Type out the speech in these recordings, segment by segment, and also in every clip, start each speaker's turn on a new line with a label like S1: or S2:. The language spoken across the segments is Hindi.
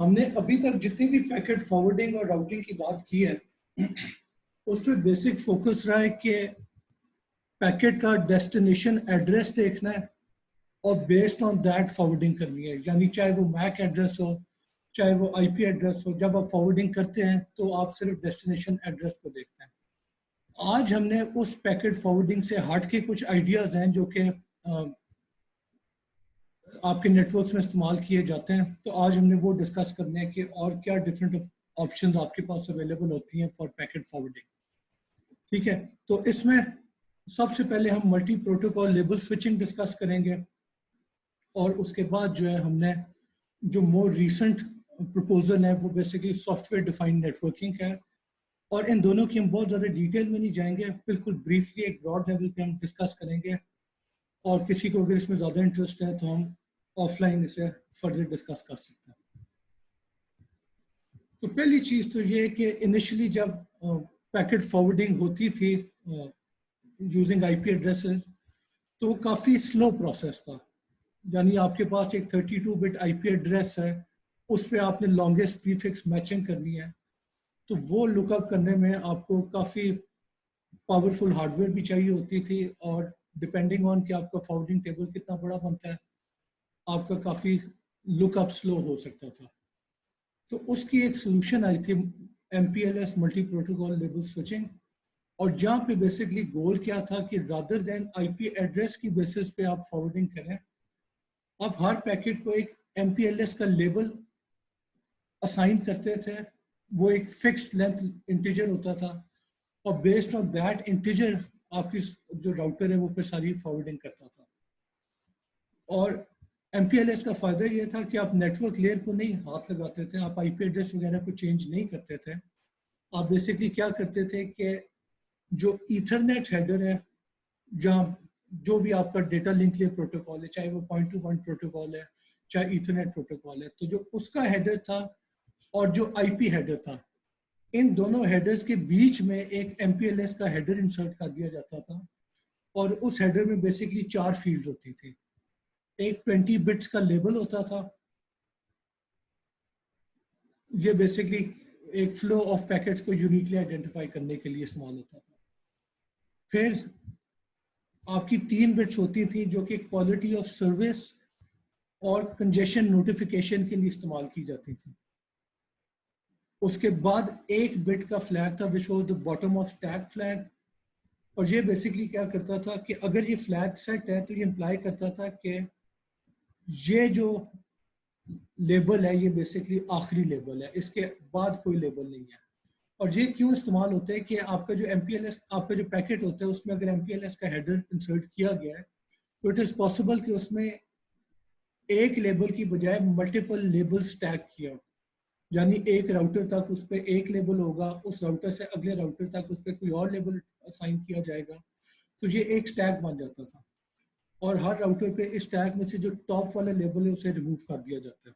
S1: हमने अभी तक जितनी भी पैकेट फॉरवर्डिंग और राउटिंग की बात की है उस पर बेसिक फोकस रहा है कि पैकेट का डेस्टिनेशन एड्रेस देखना है और बेस्ड ऑन दैट फॉरवर्डिंग करनी है, यानी चाहे वो मैक एड्रेस हो चाहे वो आईपी एड्रेस हो। जब आप फॉरवर्डिंग करते हैं तो आप सिर्फ डेस्टिनेशन एड्रेस को देखते हैं। आज हमने उस पैकेट फॉरवर्डिंग से हट के कुछ आइडियाज हैं जो कि आपके नेटवर्क्स में इस्तेमाल किए जाते हैं, तो आज हमने वो डिस्कस करने हैं कि और क्या डिफरेंट ऑप्शंस आपके पास अवेलेबल होती हैं फॉर पैकेट फॉरवर्डिंग। ठीक है, तो इसमें सबसे पहले हम multi protocol label switching discuss करेंगे और उसके बाद जो है हमने जो मोर रीसेंट प्रपोजल है वो बेसिकली सॉफ्टवेयर डिफाइंड नेटवर्किंग का है। और इन दोनों की हम बहुत ज़्यादा डिटेल में नहीं जाएंगे, बिल्कुल ब्रीफली एक ब्रॉड लेवल पे हम डिस्कस करेंगे और किसी को अगर इसमें ज़्यादा इंटरेस्ट है तो हम ऑफलाइन इसे फर्दर डिस्कस कर सकते हैं। तो पहली चीज़ तो ये है कि इनिशियली जब पैकेट फॉरवर्डिंग होती थी यूजिंग आईपी एड्रेसेस तो वो काफ़ी स्लो प्रोसेस था। यानी आपके पास एक 32 बिट आईपी एड्रेस है, उस पर आपने लॉन्गेस्ट प्रीफिक्स मैचिंग करनी है, तो वो लुकअप करने में आपको काफ़ी पावरफुल हार्डवेयर भी चाहिए होती थी और डिपेंडिंग ऑन कि आपका फॉरवर्डिंग टेबल कितना बड़ा बनता है आपका काफ़ी लुकअप स्लो हो सकता था। तो उसकी एक सोल्यूशन आई थी MPLS multi protocol label switching, और जहाँ पे बेसिकली गोल क्या था कि रादर देन आईपी एड्रेस की बेसिस पे आप फॉरवर्डिंग करें, आप हर पैकेट को एक MPLS का लेबल असाइन करते थे। वो एक फिक्स्ड लेंथ इंटीजर होता था और बेस्ड ऑन दैट इंटीजर आपकी जो राउटर है वो पे सारी फॉरवर्डिंग करता था। और MPLS का फायदा ये था कि आप नेटवर्क लेयर को नहीं हाथ लगाते थे, आप आईपी एड्रेस वगैरह को चेंज नहीं करते थे। आप बेसिकली क्या करते थे कि जो ईथरनेट हेडर है, जहाँ जो भी आपका डेटा लिंक लेयर प्रोटोकॉल है, चाहे वो पॉइंट टू पॉइंट प्रोटोकॉल है चाहे ईथरनेट प्रोटोकॉल है, तो जो उसका हेडर था और जो आईपी हेडर था, इन दोनों हेडर्स के बीच में एक MPLS का हेडर इंसर्ट कर दिया जाता था। और उस हेडर में बेसिकली 4 फील्ड होती थी। एक 20 बिट्स का लेबल होता था, ये बेसिकली एक फ्लो ऑफ पैकेट्स को यूनिकली आइडेंटिफाई करने के लिए इस्तेमाल होता था। फिर आपकी 3 बिट्स होती थी जो कि क्वालिटी ऑफ सर्विस और कंजेशन नोटिफिकेशन के लिए इस्तेमाल की जाती थी। उसके बाद 1 बिट का फ्लैग था which was the bottom of stack flag, और ये बेसिकली क्या करता था कि अगर ये फ्लैग सेट है तो ये इंप्लाई करता था कि ये जो लेबल है ये बेसिकली आखिरी लेबल है, इसके बाद कोई लेबल नहीं है। और ये क्यों इस्तेमाल होता है कि आपका जो MPLS आपका जो पैकेट होता है उसमें अगर MPLS का हेडर इंसर्ट किया गया है तो इट इज़ पॉसिबल कि उसमें एक लेबल की बजाय मल्टीपल लेबल स्टैक किया, यानी एक राउटर तक उस पर एक लेबल होगा, उस राउटर से अगले राउटर तक उस पर कोई और लेबल असाइन किया जाएगा, तो ये एक स्टैक बन जाता था। और हर राउटर पे इस स्टैक में से जो टॉप वाला लेबल है उसे रिमूव कर दिया जाता है।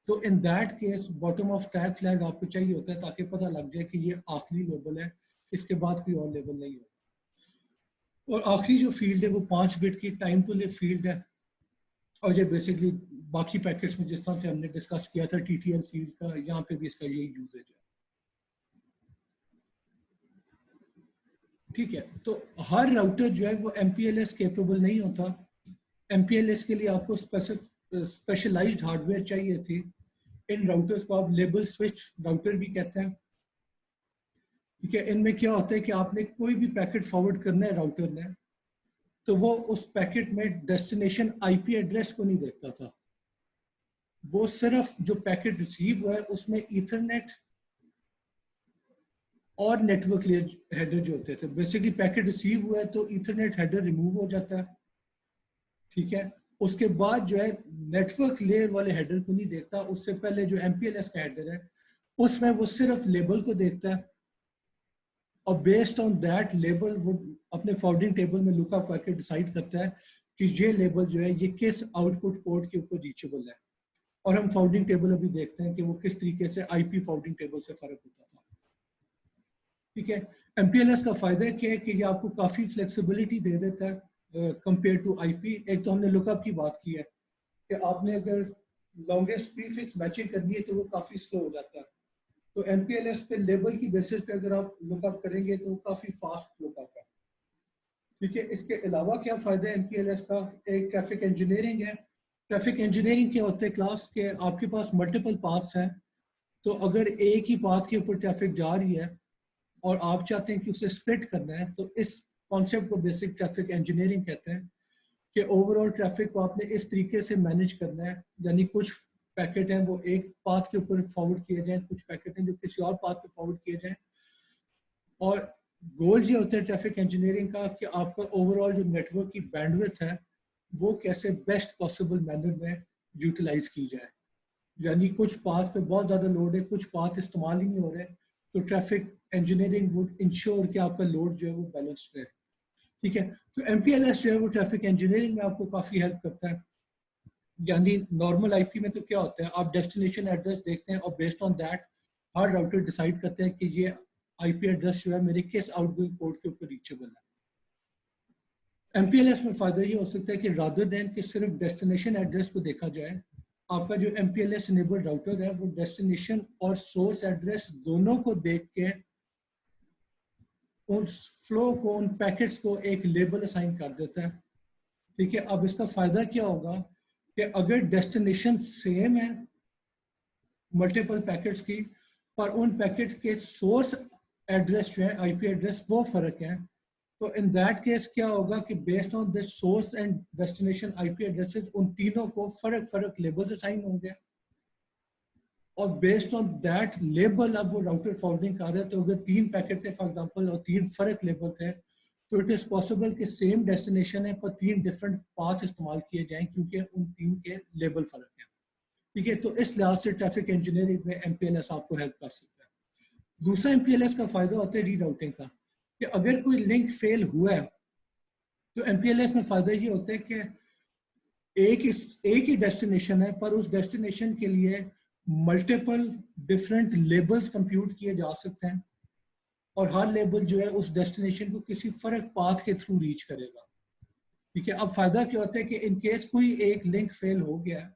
S1: तो in that case bottom of stack flag आपको चाहिए होता है ताकि पता लग जाए कि ये आखिरी लेबल है, इसके बाद कोई और लेबल नहीं होगा। और आखिरी जो फील्ड है वो 5 बिट की टाइम टू लिव फील्ड है, और ये बेसिकली बाकी पैकेट्स में जिस तरह से हमने डिस्कस किया था TTL फील्ड का, यहाँ पे भी इसका यही यूजेज है। ठीक है, तो हर राउटर जो है वो MPLS केपेबल नहीं होता। MPLS के लिए आपको स्पेशलाइज्ड हार्डवेयर चाहिए थी। इन राउटर्स को आप लेबल स्विच राउटर भी कहते हैं। ठीक है, इनमें क्या होता है कि आपने कोई भी पैकेट फॉरवर्ड करना है राउटर ने, तो वो उस पैकेट में डेस्टिनेशन आईपी एड्रेस को नहीं देखता था, वो सिर्फ जो पैकेट रिसीव हुआ है उसमें ईथरनेट और नेटवर्क लेयर हेडर जो होते थे। बेसिकली पैकेट रिसीव हुआ है तो ईथरनेट हेडर रिमूव हो जाता है। ठीक है, उसके बाद जो है नेटवर्क लेयर वाले हेडर को नहीं देखता, उससे पहले जो MPLS का हेडर है उसमें वो सिर्फ लेबल को देखता है और बेस्ड ऑन दैट लेबल वो अपने फॉरवर्डिंग टेबल में लुकअप करके डिसाइड करता है कि ये लेबल जो है ये किस आउटपुट पोर्ट के ऊपर रीचेबल है। और हम फॉरवर्डिंग टेबल अभी देखते हैं कि वो किस तरीके से आईपी फॉरवर्डिंग टेबल से फर्क होता था। ठीक है, MPLS का फायदा क्या है कि ये आपको काफी फ्लेक्सिबिलिटी दे देता है कंपेयर टू आईपी। एक तो हमने लुकअप की बात की है कि आपने अगर लॉन्गेस्ट प्रीफिक्स मैचिंग करनी है तो वो काफ़ी स्लो हो जाता है। तो MPLS पे लेबल की बेसिस पे अगर आप लुकअप करेंगे तो वो काफ़ी फास्ट लुकअप है। ठीक है, इसके अलावा क्या फ़ायदा है MPLS का? एक ट्रैफिक इंजीनियरिंग है। ट्रैफिक इंजीनियरिंग क्या होते हैं क्लास के, आपके पास मल्टीपल पाथ्स हैं, तो अगर एक ही पाथ के ऊपर ट्रैफिक जा रही है और आप चाहते हैं कि उसे स्प्लिट करना है, तो इस कॉन्सेप्ट को बेसिक ट्रैफिक इंजीनियरिंग कहते हैं कि ओवरऑल ट्रैफिक को आपने इस तरीके से मैनेज करना है, यानी कुछ पैकेट हैं वो एक पाथ के ऊपर फॉरवर्ड किए जाएं, कुछ पैकेट हैं जो किसी और पाथ पे फॉरवर्ड किए जाएं। और गोल ये होता है ट्रैफिक इंजीनियरिंग का कि आपका ओवरऑल जो नेटवर्क की बैंडविड्थ है वो कैसे बेस्ट पॉसिबल मैनर में यूटिलाइज की जाए। यानी कुछ पाथ पे बहुत ज़्यादा लोड है, कुछ पाथ इस्तेमाल ही नहीं हो रहे, तो ट्रैफिक इंजीनियरिंग वुड इंश्योर कि आपका लोड जो है वो बैलेंस्ड रहे। ठीक है, तो MPLS जो है वो ट्रैफिक इंजीनियरिंग में आपको काफ़ी हेल्प करता है। यानी नॉर्मल आईपी में तो क्या होता है, आप डेस्टिनेशन एड्रेस देखते हैं और based on that her router decide करते हैं कि ये आईपी एड्रेस जो है मेरे किस आउटगोइंग पोर्ट के ऊपर रीचेबल है। MPLS में फ़ायदा ये हो सकता है कि रादर देन कि सिर्फ डेस्टिनेशन एड्रेस को देखा जाए, आपका जो MPLS इनेबल्ड राउटर है वो डेस्टिनेशन और सोर्स एड्रेस दोनों को देख के उन फ्लो को, उन पैकेट्स को एक लेबल असाइन कर देता है। ठीक है, अब इसका फ़ायदा क्या होगा कि अगर डेस्टिनेशन सेम है मल्टीपल पैकेट्स की, पर उन पैकेट्स के सोर्स एड्रेस जो है आईपी एड्रेस वो फ़र्क है, तो इन दैट केस क्या होगा कि based on the source and destination IP addresses उन तीनों को फर्क फर्क लेबल्स असाइन होंगे और बेस्ड ऑन दैट लेबल अब वो राउटर फॉरवर्डिंग कर रहे हैं। तो अगर 3 पैकेट थे फॉर एग्जांपल और 3 फर्क लेबल थे, तो इट इज़ पॉसिबल कि सेम डेस्टिनेशन है पर 3 डिफरेंट पाथ इस्तेमाल किए जाएं क्योंकि उन 3 के लेबल फर्क हैं। ठीक है, तो इस लिहाज से ट्रैफिक इंजीनियरिंग में MPLS आपको हेल्प कर सकता है। दूसरा MPLS का फायदा होता है रीराउटिंग का, कि अगर कोई लिंक फेल हुआ है तो MPLS में फायदा ये होता है कि एक ही डेस्टिनेशन है पर उस डेस्टिनेशन के लिए मल्टीपल डिफरेंट लेबल्स कंप्यूट किए जा सकते हैं और हर लेबल जो है उस डेस्टिनेशन को किसी फर्क पाथ के थ्रू रीच करेगा। ठीक है, अब फायदा क्या होता है कि इन केस कोई एक लिंक फेल हो गया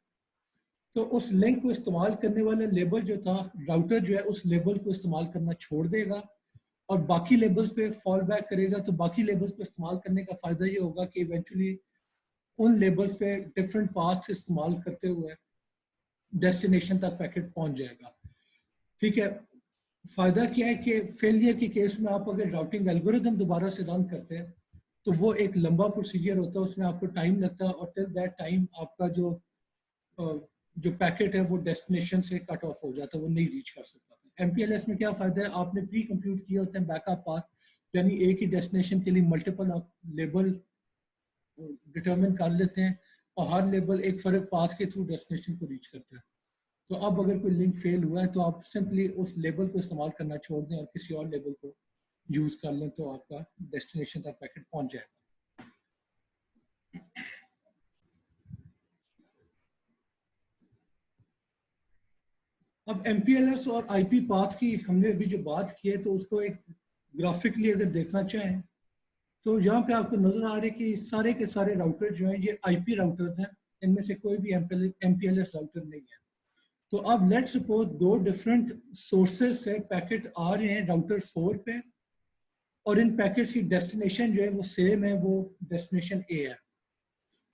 S1: तो उस लिंक को इस्तेमाल करने वाला लेबल जो था, राउटर जो है उस लेबल को इस्तेमाल करना छोड़ देगा और बाकी लेबल्स पे फॉल बैक करेगा। तो बाकी लेबल्स को इस्तेमाल करने का फायदा ये होगा कि इवेंचुअली उन लेबल्स पे डिफरेंट पाथ्स इस्तेमाल करते हुए डेस्टिनेशन तक पैकेट पहुंच जाएगा। ठीक है, फायदा क्या है कि फेलियर के केस में आप अगर राउटिंग एल्गोरिथम दोबारा से रन करते हैं तो वो एक लंबा प्रोसीजर होता है, उसमें आपको टाइम लगता है और टिल दैट टाइम आपका जो पैकेट है वो डेस्टिनेशन से कट ऑफ हो जाता है, वो नहीं रीच कर सकता। MPLS में क्या फायदा है, आपने प्री कंप्यूट किए होते हैं बैकअप पाथ, यानी एक ही डेस्टिनेशन के लिए मल्टीपल आप लेबल डिटरमिन कर लेते हैं और हर लेबल एक फर्क पाथ के थ्रू डेस्टिनेशन को रीच करता है। तो अब अगर कोई लिंक फेल हुआ है तो आप सिंपली उस लेबल को इस्तेमाल करना छोड़ दें और किसी और लेबल को यूज कर लें तो आपका डेस्टिनेशन तक पैकेट पहुंच जाएगा। अब MPLS और IP पाथ की हमने अभी जो बात की है तो उसको एक ग्राफिकली अगर देखना चाहें तो यहाँ पे आपको नजर आ रहा है कि सारे के सारे राउटर जो हैं ये IP राउटर्स हैं, इनमें से कोई भी MPLS राउटर नहीं है। तो अब लेट्स सपोज 2 डिफरेंट सोर्सेज से पैकेट आ रहे हैं राउटर 4 पे और इन पैकेट्स की डेस्टिनेशन जो है वो सेम है, वो डेस्टिनेशन A है।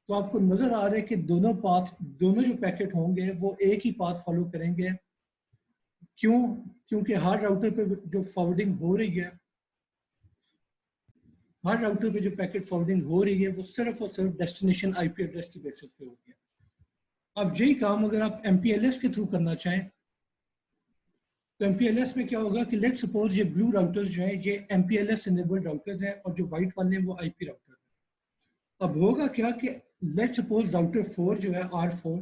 S1: तो आपको नजर आ रहा है कि दोनों जो पैकेट होंगे वो एक ही पाथ फॉलो करेंगे। क्यों? क्योंकि हर राउटर पे जो फॉरवर्डिंग हो रही है, हर राउटर पे जो पैकेट फॉरवर्डिंग हो रही है वो सिर्फ और सिर्फ डेस्टिनेशन आईपी एड्रेस की बेसिस पे होगी। अब यही काम अगर आप MPLS के थ्रू करना चाहें तो MPLS में क्या होगा कि लेट्स सपोज ये ब्लू राउटर्स जो है ये MPLS इनेबल्ड राउटर्स हैं और जो व्हाइट वाले हैं वो IP राउटर है। अब होगा क्या कि लेट्स सपोज राउटर 4 जो है R4,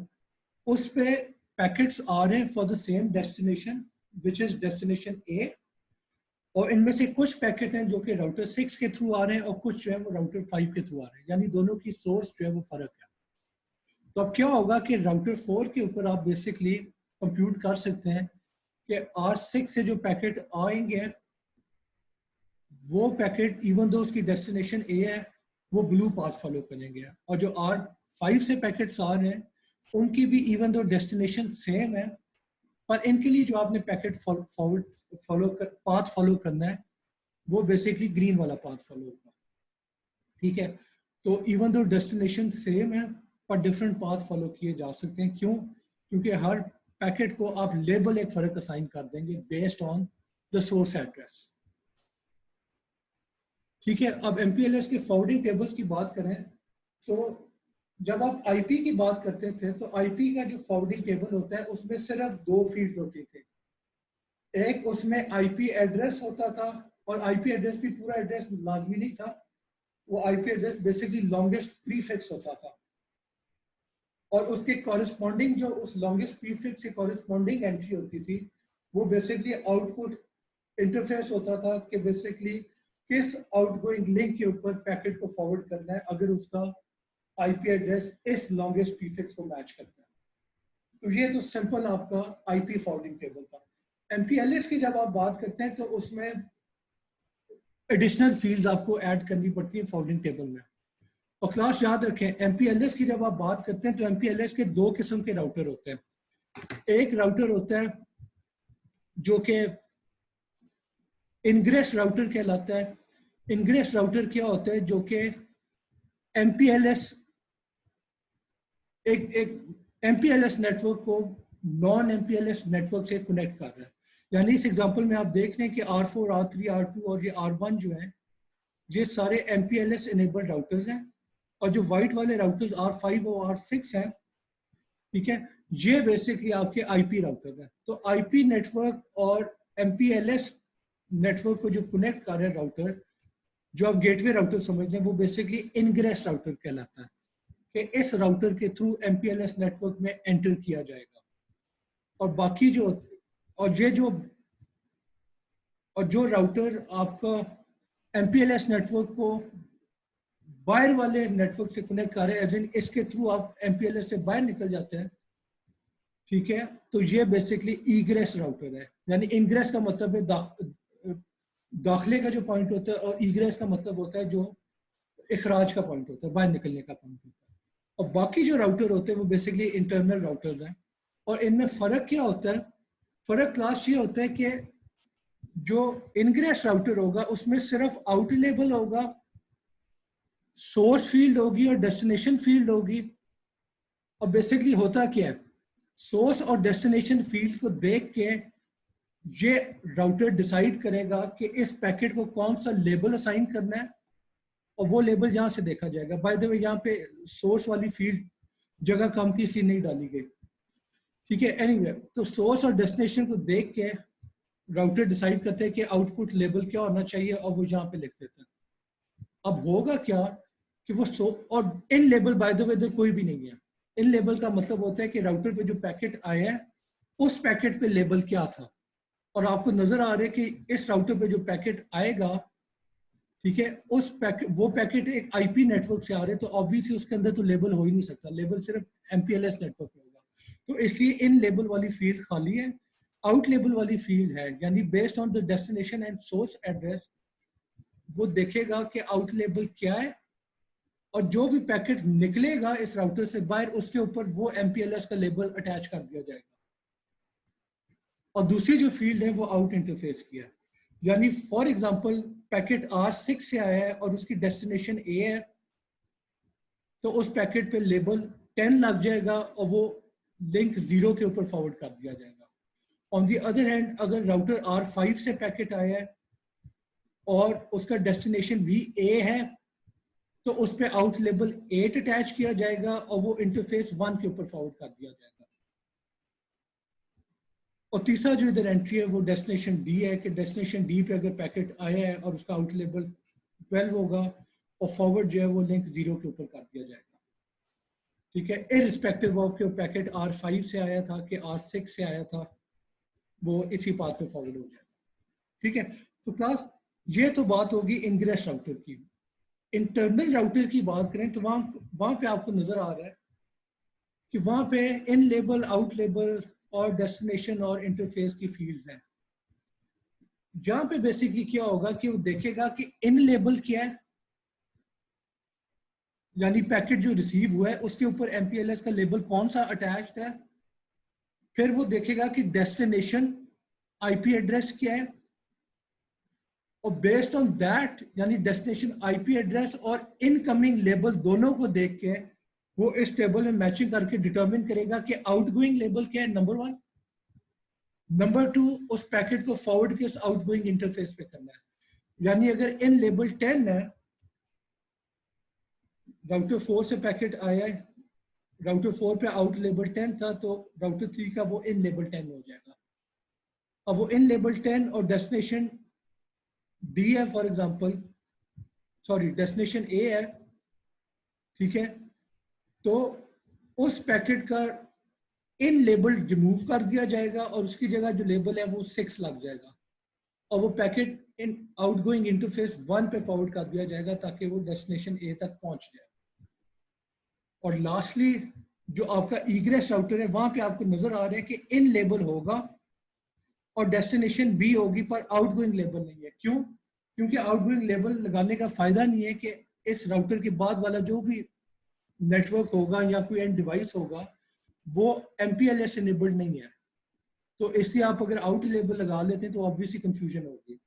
S1: उस पे पैकेट्स आ रहे हैं for the same destination which is destination A, और इनमें से कुछ पैकेट हैं जो कि राउटर 6 के थ्रू आ रहे हैं और कुछ जो है वो राउटर 5 के थ्रू आ रहे हैं, यानी दोनों की सोर्स जो है वो फर्क है। तो अब क्या होगा कि राउटर 4 के ऊपर आप बेसिकली कंप्यूट कर सकते हैं कि R6 से जो पैकेट आएंगे वो पैकेट इवन दो उसकी डेस्टिनेशन A है वो ब्लू पाथ फॉलो करेंगे, और जो R5 से पैकेट्स आ रहे हैं उनकी भी इवन दो डेस्टिनेशन सेम है, पर इनके लिए जो आपने पैकेट पाथ फॉलो करना है वो बेसिकली ग्रीन वाला पाथ फॉलो होगा, ठीक है। तो इवन दो डेस्टिनेशन सेम है पर डिफरेंट पाथ फॉलो किए जा सकते हैं। क्यों? क्योंकि हर पैकेट को आप लेबल एक फर्क असाइन कर देंगे based on the source address, ठीक है। अब MPLS के फॉरवर्डिंग टेबल्स की बात करें तो जब आप IP की बात करते थे तो IP का जो फॉरवर्डिंग टेबल होता है उसमें सिर्फ दो फील्ड होती थी। एक उसमें IP एड्रेस होता था, और IP एड्रेस भी पूरा एड्रेस लाजमी नहीं था, वो IP address basically longest prefix होता था, और उसके कॉरेस्पॉन्डिंग जो उस लॉन्गेस्ट प्रीफिक्स से कॉरेस्पॉन्डिंग एंट्री होती थी वो बेसिकली आउटपुट इंटरफेस होता था कि बेसिकली किस आउटगोइंग लिंक के ऊपर पैकेट को फॉरवर्ड करना है अगर उसका IP एड्रेस इस लॉन्गेस्ट प्रीफिक्स को मैच करता है। तो ये तो सिंपल आपका IP फॉरवर्डिंग टेबल था। MPLS की जब आप बात करते हैं तो उसमें एडिशनल फील्ड आपको ऐड करनी पड़ती है फॉरवर्डिंग टेबल में। और क्लास याद रखें, MPLS की जब आप बात करते हैं तो MPLS के दो किस्म के राउटर होते हैं। एक राउटर होता है जो कि इनग्रेस राउटर कहलाता है। इनग्रेस राउटर क्या होता है? जो कि MPLS एक MPLS नेटवर्क को नॉन MPLS नेटवर्क से कनेक्ट कर रहा है। यानी इस एग्जांपल में आप देख रहे हैं कि R4, R3, R2 और ये R1 जो है ये सारे MPLS इनेबल्ड राउटर्स हैं, और जो वाइट वाले राउटर्स R5 और R6 हैं, ठीक है, ये बेसिकली आपके IP राउटर है। तो IP नेटवर्क और MPLS नेटवर्क को जो कनेक्ट कर रहे हैं राउटर, जो आप गेटवे राउटर समझते हैं, वो बेसिकली इनग्रेस राउटर कहलाता है कि इस राउटर के थ्रू MPLS नेटवर्क में एंटर किया जाएगा। और बाकी जो जो राउटर आपका MPLS नेटवर्क को बाहर वाले नेटवर्क से कनेक्ट कर रहे हैं, इसके थ्रू आप MPLS से बाहर निकल जाते हैं, ठीक है, तो ये बेसिकली ईग्रेस राउटर है। यानी इनग्रेस का मतलब है दाखिले का जो पॉइंट होता है, और ईग्रेस का मतलब होता है जो इखराज का पॉइंट होता है, बाहर निकलने का पॉइंट होता है। और बाकी जो राउटर होते हैं वो बेसिकली इंटरनल राउटर्स हैं। और इनमें फ़र्क क्या होता है? फ़र्क क्लास ये होता है कि जो इनग्रेस राउटर होगा उसमें सिर्फ आउट लेबल होगा, सोर्स फील्ड होगी और डेस्टिनेशन फील्ड होगी। और बेसिकली होता क्या है, सोर्स और डेस्टिनेशन फील्ड को देख के ये राउटर डिसाइड करेगा कि इस पैकेट को कौन सा लेबल असाइन करना है, और वो लेबल यहाँ से देखा जाएगा। बाय द वे यहाँ पे सोर्स वाली फील्ड जगह कम थी इसलिए नहीं डाली गई, ठीक है। एनीवे, तो सोर्स और डेस्टिनेशन को देख के राउटर डिसाइड करते हैं कि आउटपुट लेबल क्या होना चाहिए, और वो यहाँ पे लिख देते हैं। अब होगा क्या कि वो और इन लेबल बाय द वे कोई भी नहीं है। इन लेबल का मतलब होता है कि राउटर पे जो पैकेट आया है उस पैकेट पे लेबल क्या था, और आपको नजर आ रहा है कि इस राउटर पे जो पैकेट आएगा, ठीक है, उस पैकेट वो पैकेट एक IP नेटवर्क से आ रहे हैं, तो ऑब्वियसली उसके अंदर तो लेबल हो ही नहीं सकता, लेबल सिर्फ MPLS नेटवर्क में होगा। तो इसलिए इन लेबल वाली फील्ड खाली है, आउट लेबल वाली फील्ड है। यानी based on the destination and source address वो देखेगा कि आउट लेबल क्या है, और जो भी पैकेट निकलेगा इस राउटर से बाहर उसके ऊपर वो MPLS का लेबल अटैच कर दिया जाएगा। और दूसरी जो फील्ड है वो आउट इंटरफेस की है। यानी फॉर एग्जांपल पैकेट R6 से आया है और उसकी डेस्टिनेशन A है, तो उस पैकेट पे लेबल 10 लग जाएगा और वो लिंक 0 के ऊपर फॉरवर्ड कर दिया जाएगा। ऑन दी अदर हैंड, अगर राउटर R5 से पैकेट आया है और उसका डेस्टिनेशन भी A है, तो उस पे आउट लेबल 8 अटैच किया जाएगा और वो इंटरफेस 1 के ऊपर फॉरवर्ड कर दिया जाएगा। और तीसरा जो इधर एंट्री है वो डेस्टिनेशन D है कि डेस्टिनेशन D पे अगर पैकेट आया है और उसका आउट लेबल 12 होगा और फॉरवर्ड जो है वो लिंक 0 के ऊपर कर दिया जाएगा, ठीक है, इररिस्पेक्टिव ऑफ कि पैकेट R5 से आया था कि R6 से आया था, वो इसी पाथ पे फॉरवर्ड हो जाएगा, ठीक है। तो क्लास ये तो बात होगी इनग्रेस राउटर की। इंटरनल राउटर की बात करें तो वहां पे आपको नजर आ रहा है कि वहां पे इन लेबल, आउट लेबल और डेस्टिनेशन और इंटरफेस की फील्ड्स हैं। जहां पे बेसिकली क्या होगा कि वो देखेगा कि इन लेबल क्या है, यानी पैकेट जो रिसीव हुआ है उसके ऊपर MPLS का लेबल कौन सा अटैच्ड है, फिर वो देखेगा कि डेस्टिनेशन IP एड्रेस क्या है, और बेस्ड ऑन दैट यानी डेस्टिनेशन IP एड्रेस और इनकमिंग लेबल दोनों को देख के वो इस टेबल में मैचिंग करके डिटरमिन करेगा कि आउटगोइंग लेबल क्या है, नंबर 1। नंबर 2, उस पैकेट को फॉरवर्ड किस आउटगोइंग इंटरफेस पे करना है। यानी अगर इन लेबल 10 है, राउटर 4 से पैकेट आया है, राउटर 4 पे आउट लेबल 10 था, तो राउटर 3 का वो इन लेबल 10 हो जाएगा। अब वो इन लेबल 10 और डेस्टिनेशन D है for example, sorry destination A है, ठीक है, तो उस पैकेट का इन लेबल रिमूव कर दिया जाएगा और उसकी जगह जो लेबल है वो 6 लग जाएगा, और वो पैकेट इन आउटगोइंग इंटरफेस 1 पे फॉरवर्ड कर दिया जाएगा ताकि वो डेस्टिनेशन A तक पहुंच जाए। और लास्टली जो आपका ईग्रेस राउटर है वहां पे आपको नजर आ रहा है कि इन लेबल होगा और डेस्टिनेशन B होगी पर आउटगोइंग लेबल नहीं है। क्यों? क्योंकि आउटगोइंग लेबल लगाने का फायदा नहीं है कि इस राउटर के बाद वाला जो भी नेटवर्क होगा या कोई एंड डिवाइस होगा वो MPLS इनेबल्ड नहीं है, तो इसलिए आप अगर आउट लेबल लगा लेते हैं तो ऑब्वियसली कंफ्यूजन होगी।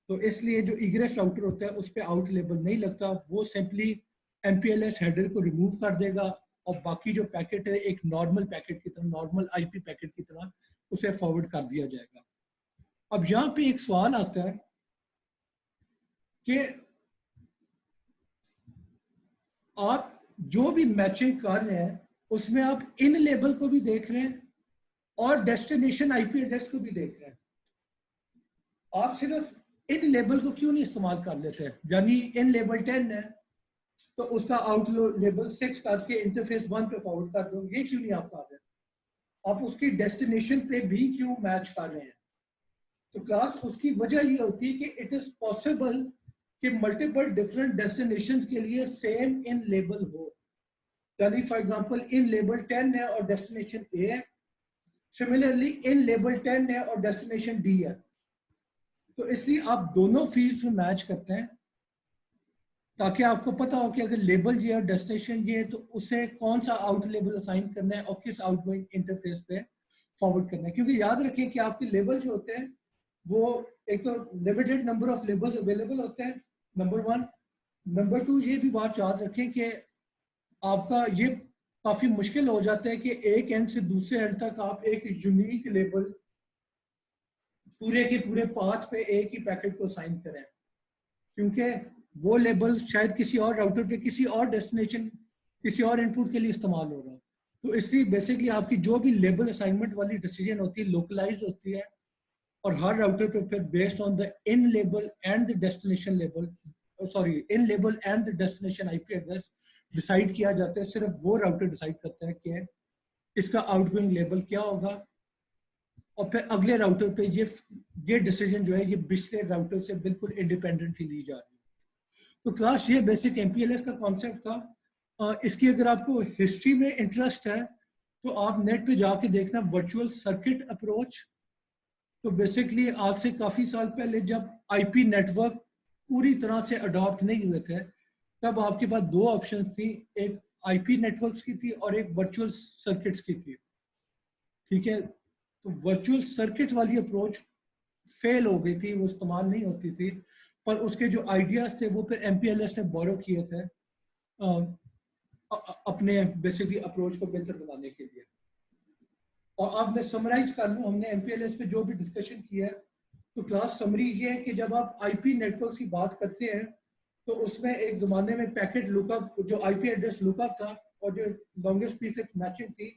S1: तो इसलिए जो इग्रेस राउटर होता है उस पर आउट लेबल नहीं लगता, वो सिंपली MPLS हेडर को रिमूव कर देगा और बाकी जो पैकेट है एक नॉर्मल पैकेट की तरह, नॉर्मल IP पैकेट की तरह उसे फॉरवर्ड कर दिया जाएगा। अब यहाँ पे एक सवाल आता है कि आप जो भी मैचिंग कर रहे हैं उसमें आप इन लेबल को भी देख रहे हैं और डेस्टिनेशन IP एड्रेस को भी देख रहे हैं, आप सिर्फ इन लेबल को क्यों नहीं इस्तेमाल कर लेते हैं? यानी इन लेबल 10 है तो उसका आउट लेबल 6 करके इंटरफेस 1 पे फॉरवर्ड कर दो, ये क्यों नहीं आप कर रहे? आप उसकी डेस्टिनेशन पे भी क्यों मैच कर रहे हैं? तो क्लास उसकी वजह ये होती है कि इट इज पॉसिबल कि मल्टीपल डिफरेंट डेस्टिनेशंस के लिए सेम इन लेबल हो। यानी फॉर एग्जांपल इन लेबल 10 है और डेस्टिनेशन A है, सिमिलरली इन लेबल 10 है और डेस्टिनेशन D है, तो इसलिए आप दोनों फील्ड्स में मैच करते हैं ताकि आपको पता हो कि अगर लेबल ये और डेस्टिनेशन ये है तो उसे कौन सा आउट लेबल असाइन करना है और किस आउटगोइंग इंटरफेस पे फॉरवर्ड करना है। क्योंकि याद रखें कि आपके लेबल जो होते हैं वो एक तो limited number of labels available होते हैं, नंबर 1। नंबर 2, ये भी बात याद रखें कि आपका ये काफी मुश्किल हो जाता है कि एक एंड से दूसरे एंड तक आप एक यूनिक लेबल पूरे के पूरे पाथ पे एक ही पैकेट को असाइन करें, क्योंकि वो लेबल शायद किसी और राउटर पे किसी और डेस्टिनेशन किसी और इनपुट के लिए इस्तेमाल हो रहा हो। तो इसलिए बेसिकली आपकी जो भी लेबल असाइनमेंट वाली डिसीजन होती है लोकलाइज होती है और हर राउटर पे फिर based on the in label and the destination label, sorry in label and the destination IP address decide किया जाता है। सिर्फ वो राउटर डिसाइड करता है कि इसका आउटगोइंग लेबल क्या होगा और फिर अगले राउटर पे ये डिसीजन जो है ये पिछले राउटर से बिल्कुल इंडिपेंडेंटली ली जा रही है। तो क्लास ये बेसिक MPLS का कॉन्सेप्ट था। इसकी अगर आपको हिस्ट्री में इंटरेस्ट है तो आप नेट पे जाके देखना वर्चुअल सर्किट अप्रोच। तो बेसिकली आज से काफ़ी साल पहले जब IP नेटवर्क पूरी तरह से अडॉप्ट नहीं हुए थे तब आपके पास दो ऑप्शंस थी, एक IP नेटवर्क्स की थी और एक वर्चुअल सर्किट्स की थी, ठीक है। तो वर्चुअल सर्किट वाली अप्रोच फेल हो गई थी, वो इस्तेमाल नहीं होती थी, पर उसके जो आइडियाज थे वो फिर MPLS ने बोरो किए थे अपने बेसिकली अप्रोच को बेहतर बनाने के लिए। और अब मैं समराइज कर लूँ हमने MPLS पे जो भी डिस्कशन किया है, तो क्लास समरी ये है कि जब आप IP नेटवर्क की बात करते हैं तो उसमें एक ज़माने में पैकेट लुकअप जो IP एड्रेस लुकअप था और जो लॉन्गेस्ट प्रीफिक्स मैचिंग थी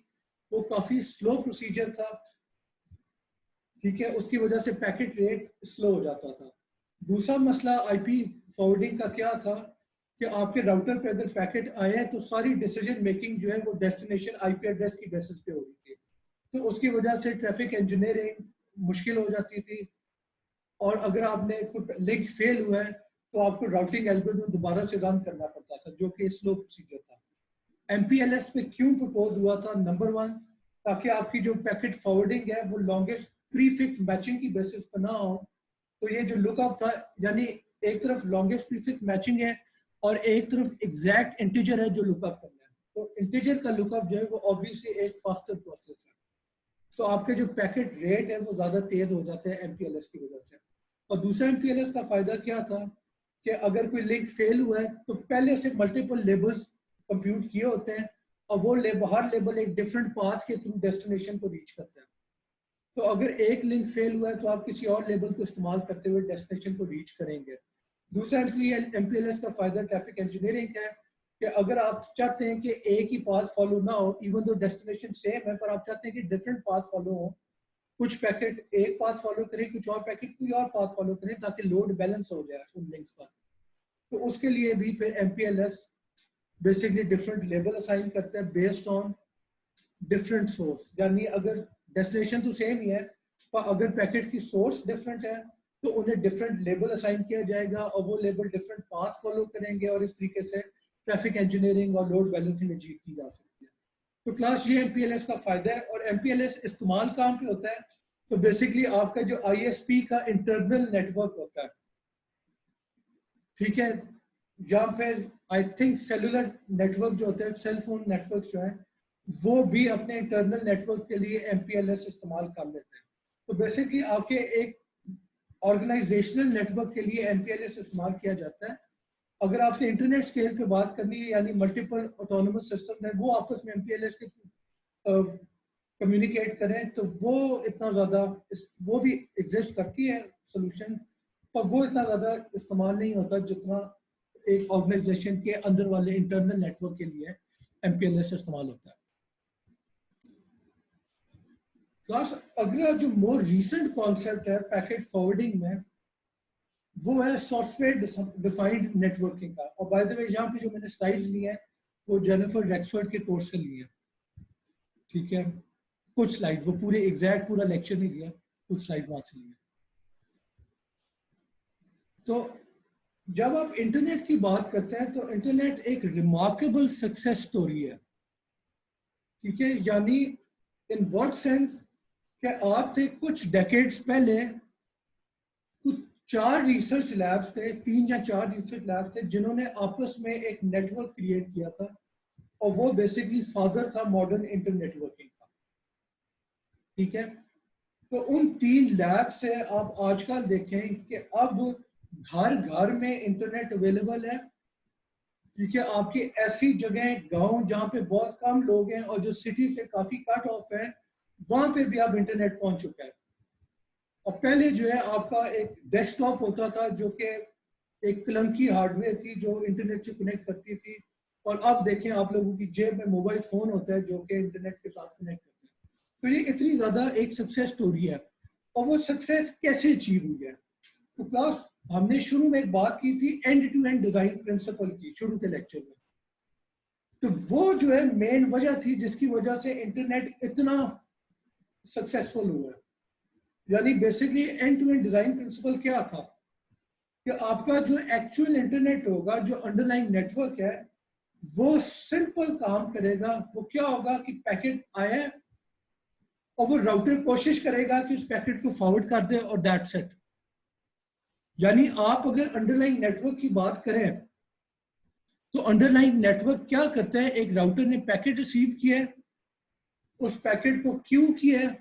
S1: वो काफ़ी स्लो प्रोसीजर था, ठीक है, उसकी वजह से पैकेट रेट स्लो हो जाता था। दूसरा मसला IP फॉरवर्डिंग का क्या था कि आपके राउटर पे अगर पैकेट आया है तो सारी डिसीजन मेकिंग जो है वो डेस्टिनेशन IP एड्रेस की बेसिस पे हो रही थी, तो उसकी वजह से ट्रैफिक इंजीनियरिंग मुश्किल हो जाती थी। और अगर आपने लिंक फेल हुआ है तो आपको राउटिंग एल्गोरिथम दोबारा से रन करना पड़ता था जो कि स्लो प्रोसीजर था। MPLS पे क्यों प्रपोज हुआ था? नंबर 1, ताकि आपकी जो पैकेट फॉरवर्डिंग है वो लॉन्गेस्ट प्रीफिक्स मैचिंग की बेसिस पर ना हो। तो ये जो लुकअप था यानी एक तरफ लॉन्गेस्ट प्रीफिक्स मैचिंग है और एक तरफ एग्जैक्ट इंटीजर है जो लुकअप करना है। तो इंटीजर का लुकअप जो है वो ऑब्वियसली एक फास्टर प्रोसेस है, तो आपके जो पैकेट रेट है वो ज़्यादा तेज़ हो जाते हैं MPLS की वजह से। और दूसरा MPLS का फ़ायदा क्या था कि अगर कोई लिंक फेल हुआ है तो पहले से मल्टीपल लेबल्स कंप्यूट किए होते हैं और वो हर लेबल एक डिफरेंट पाथ के थ्रू डेस्टिनेशन को रीच करता है। तो अगर एक लिंक फेल हुआ है तो आप किसी और लेबल को इस्तेमाल करते हुए डेस्टिनेशन को रीच करेंगे। दूसरा MPLS का फ़ायदा ट्रैफिक इंजीनियरिंग का है कि अगर आप चाहते हैं कि एक ही पाथ फॉलो ना हो, इवन दो डेस्टिनेशन सेम है, पर आप चाहते हैं कि डिफरेंट पाथ फॉलो हो, कुछ पैकेट एक पाथ फॉलो करें, कुछ और पैकेट कोई और पाथ फॉलो करें, ताकि लोड बैलेंस हो जाए उन लिंक्स पर। तो उसके लिए भी फिर MPLS basically different label assign करते हैं बेस्ड ऑन डिफरेंट सोर्स। यानी अगर डेस्टिनेशन तो सेम ही है, पर अगर पैकेट की सोर्स डिफरेंट है तो उन्हें डिफरेंट लेबल असाइन किया जाएगा और वो लेबल डिफरेंट पाथ फॉलो करेंगे, और इस तरीके से ट्रैफिक इंजीनियरिंग और लोड बैलेंसिंग अचीव की जा सकती है। तो क्लास ये MPLS का फायदा है। और MPLS इस्तेमाल कहाँ पे होता है? तो बेसिकली आपका जो ISP का इंटरनल नेटवर्क होता है, ठीक है, या फिर आई थिंक सेलुलर नेटवर्क जो होते हैं, सेल फोन नेटवर्क जो है, वो भी अपने इंटरनल नेटवर्क के लिए MPLS इस्तेमाल कर लेते हैं। तो बेसिकली आपके एक ऑर्गेनाइजेशनल नेटवर्क के लिए MPLS इस्तेमाल किया जाता है। अगर आपसे इंटरनेट स्केल पे बात करनी है, यानी मल्टीपल ऑटोनोमस सिस्टम है वो आपस में MPLS के कम्युनिकेट करें, तो वो इतना ज़्यादा वो भी एग्जिस्ट करती है सोल्यूशन, पर वो इतना ज़्यादा इस्तेमाल नहीं होता जितना एक ऑर्गेनाइजेशन के अंदर वाले इंटरनल नेटवर्क के लिए MPLS इस्तेमाल होता है। क्लास अगला जो मोर रीसेंट कॉन्सेप्ट है पैकेट फॉरवर्डिंग में, वो है सॉफ्टवेयर डिफाइंड नेटवर्किंग का। और बाय द वे यहाँ पे जो मैंने स्लाइड्स ली है वो जेनिफर रेक्सफोर्ड के कोर्स से ली है, ठीक है, कुछ स्लाइड, वो पूरे एग्जैक्ट पूरा लेक्चर नहीं दिया, कुछ स्लाइड वहां से लिए। तो जब आप इंटरनेट की बात करते हैं तो इंटरनेट एक रिमार्केबल सक्सेस स्टोरी है, ठीक है, यानी इन व्हाट सेंस कि आज से कुछ डेकेड्स पहले कुछ 4 रिसर्च लैब्स थे, 3 या 4 रिसर्च लैब्स थे जिन्होंने आपस में एक नेटवर्क क्रिएट किया था, और वो बेसिकली फादर था मॉडर्न इंटर नेटवर्किंग का, ठीक है। तो उन 3 लैब से आप आजकल देखें कि अब घर घर में इंटरनेट अवेलेबल है, ठीक है। आपकी ऐसी जगह गांव जहां पे बहुत कम लोग हैं और जो सिटी से काफी कट ऑफ है, वहां पे भी अब इंटरनेट पहुंच चुका है। और पहले जो है आपका एक डेस्कटॉप होता था जो कि एक क्लंकी हार्डवेयर थी जो इंटरनेट से कनेक्ट करती थी, और अब देखें आप लोगों की जेब में मोबाइल फोन होता है जो कि इंटरनेट के साथ कनेक्ट करते हैं। तो ये इतनी ज्यादा एक सक्सेस स्टोरी है। और वो सक्सेस कैसे अचीव हुई है? तो क्लास हमने शुरू में एक बात की थी end to end design principle की, शुरू के लेक्चर में। तो वो जो है मेन वजह थी जिसकी वजह से इंटरनेट इतना सक्सेसफुल हुआ है। यानी basically end to end design principle क्या था कि आपका जो एक्चुअल इंटरनेट होगा, जो अंडरलाइंग नेटवर्क है, वो सिंपल काम करेगा। वो क्या होगा कि पैकेट आया और वो राउटर कोशिश करेगा कि उस पैकेट को फॉरवर्ड कर दे, और दैट्स इट। यानी आप अगर अंडरलाइंग नेटवर्क की बात करें तो अंडरलाइंग नेटवर्क क्या करता है, एक राउटर ने पैकेट रिसीव किया है, उस पैकेट को क्यू किया है,